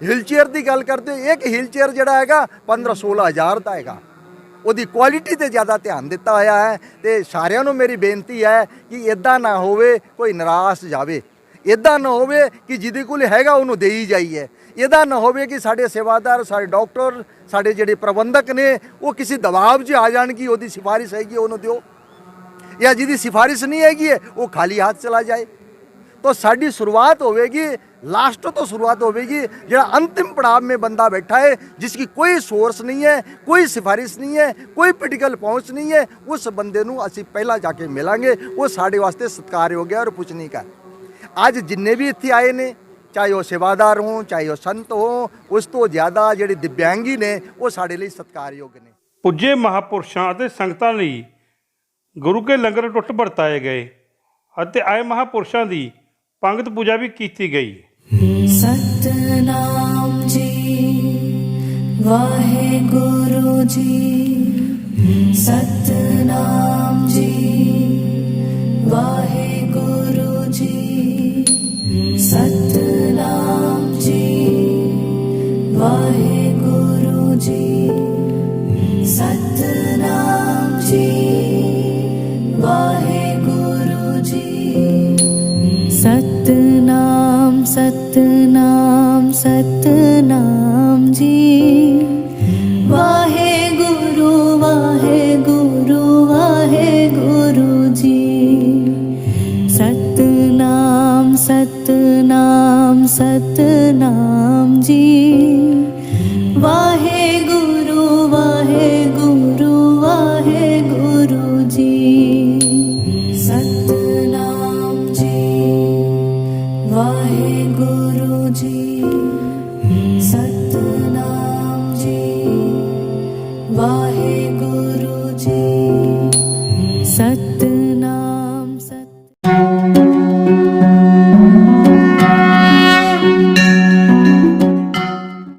हीलचेयर की गल करते हो एक हीलचेयर जिहड़ा हैगा 15-16 हज़ार का हैगा। ਉਹਦੀ ਕੁਆਲਿਟੀ ਤੇ ਜ਼ਿਆਦਾ ਧਿਆਨ ਦਿੱਤਾ ਹੋਇਆ ਹੈ ਤੇ ਸਾਰਿਆਂ ਨੂੰ ਮੇਰੀ ਬੇਨਤੀ ਹੈ ਕਿ ਇਦਾਂ ਨਾ ਹੋਵੇ ਕੋਈ ਨਿਰਾਸ਼ ਜਾਵੇ, ਇਦਾਂ ਨਾ ਹੋਵੇ ਕਿ ਜਿਹਦੇ ਕੋਲ ਹੈਗਾ ਉਹਨੂੰ ਦੇਈ ਜਾਈਏ, ਇਦਾਂ ਨਾ ਹੋਵੇ ਕਿ ਸਾਡੇ ਸੇਵਾਦਾਰ ਸਾਡੇ ਡਾਕਟਰ ਸਾਡੇ ਜਿਹੜੇ ਪ੍ਰਬੰਧਕ ਨੇ ਉਹ ਕਿਸੇ ਦਬਾਅ 'ਚ ਆ ਜਾਣ ਕਿ ਉਹਦੀ ਸਿਫਾਰਿਸ਼ ਹੈਗੀ ਉਹਨੂੰ ਦਿਓ ਜਾਂ ਜਿਹਦੀ ਸਿਫਾਰਿਸ਼ ਨਹੀਂ ਹੈਗੀ ਉਹ ਖਾਲੀ ਹੱਥ ਚਲਾ ਜਾਏ। तो साड़ी शुरुआत होगी लास्ट तो शुरुआत होगी जो अंतिम पड़ाव में बंदा बैठा है जिसकी कोई सोर्स नहीं है कोई सिफारिश नहीं है कोई पोलिटिकल पहुँच नहीं है उस बंदे नूं असीं पहला जाके मिलांगे वो साढ़े वास्ते सत्कार हो गया और पूछने का। अज जिन्ने भी इत्थे आए ने चाहे वो सेवादार हों चाहे वो संत हों उस तो ज़्यादा जिहड़े दिव्यांगी ने वो साढ़े लिए सत्कारयोग ने। ਪੁੱਜੇ ਮਹਾਂਪੁਰਸ਼ਾਂ ਅਤੇ ਸੰਗਤਾਂ ਲਈ ਗੁਰੂ ਕੇ ਲੰਗਰ ਟੁੱਟ ਵਰਤਾਏ ਗਏ ਅਤੇ ਆਏ ਮਹਾਂਪੁਰਸ਼ਾਂ ਦੀ ਪੰਗਤ ਪੂਜਾ ਵੀ ਕੀਤੀ ਗਈ। सतनाम जी वाहेगुरु जी सतनाम जी वाहेगुरु जी सतनाम जी वाहेगुरु जी सतनाम जी वाहेगुरु जी सतनाम सतनाम सतनाम जी वाहेगुरु वाहेगुरु वाहेगुरु जी सतनाम सतनाम सतनाम जी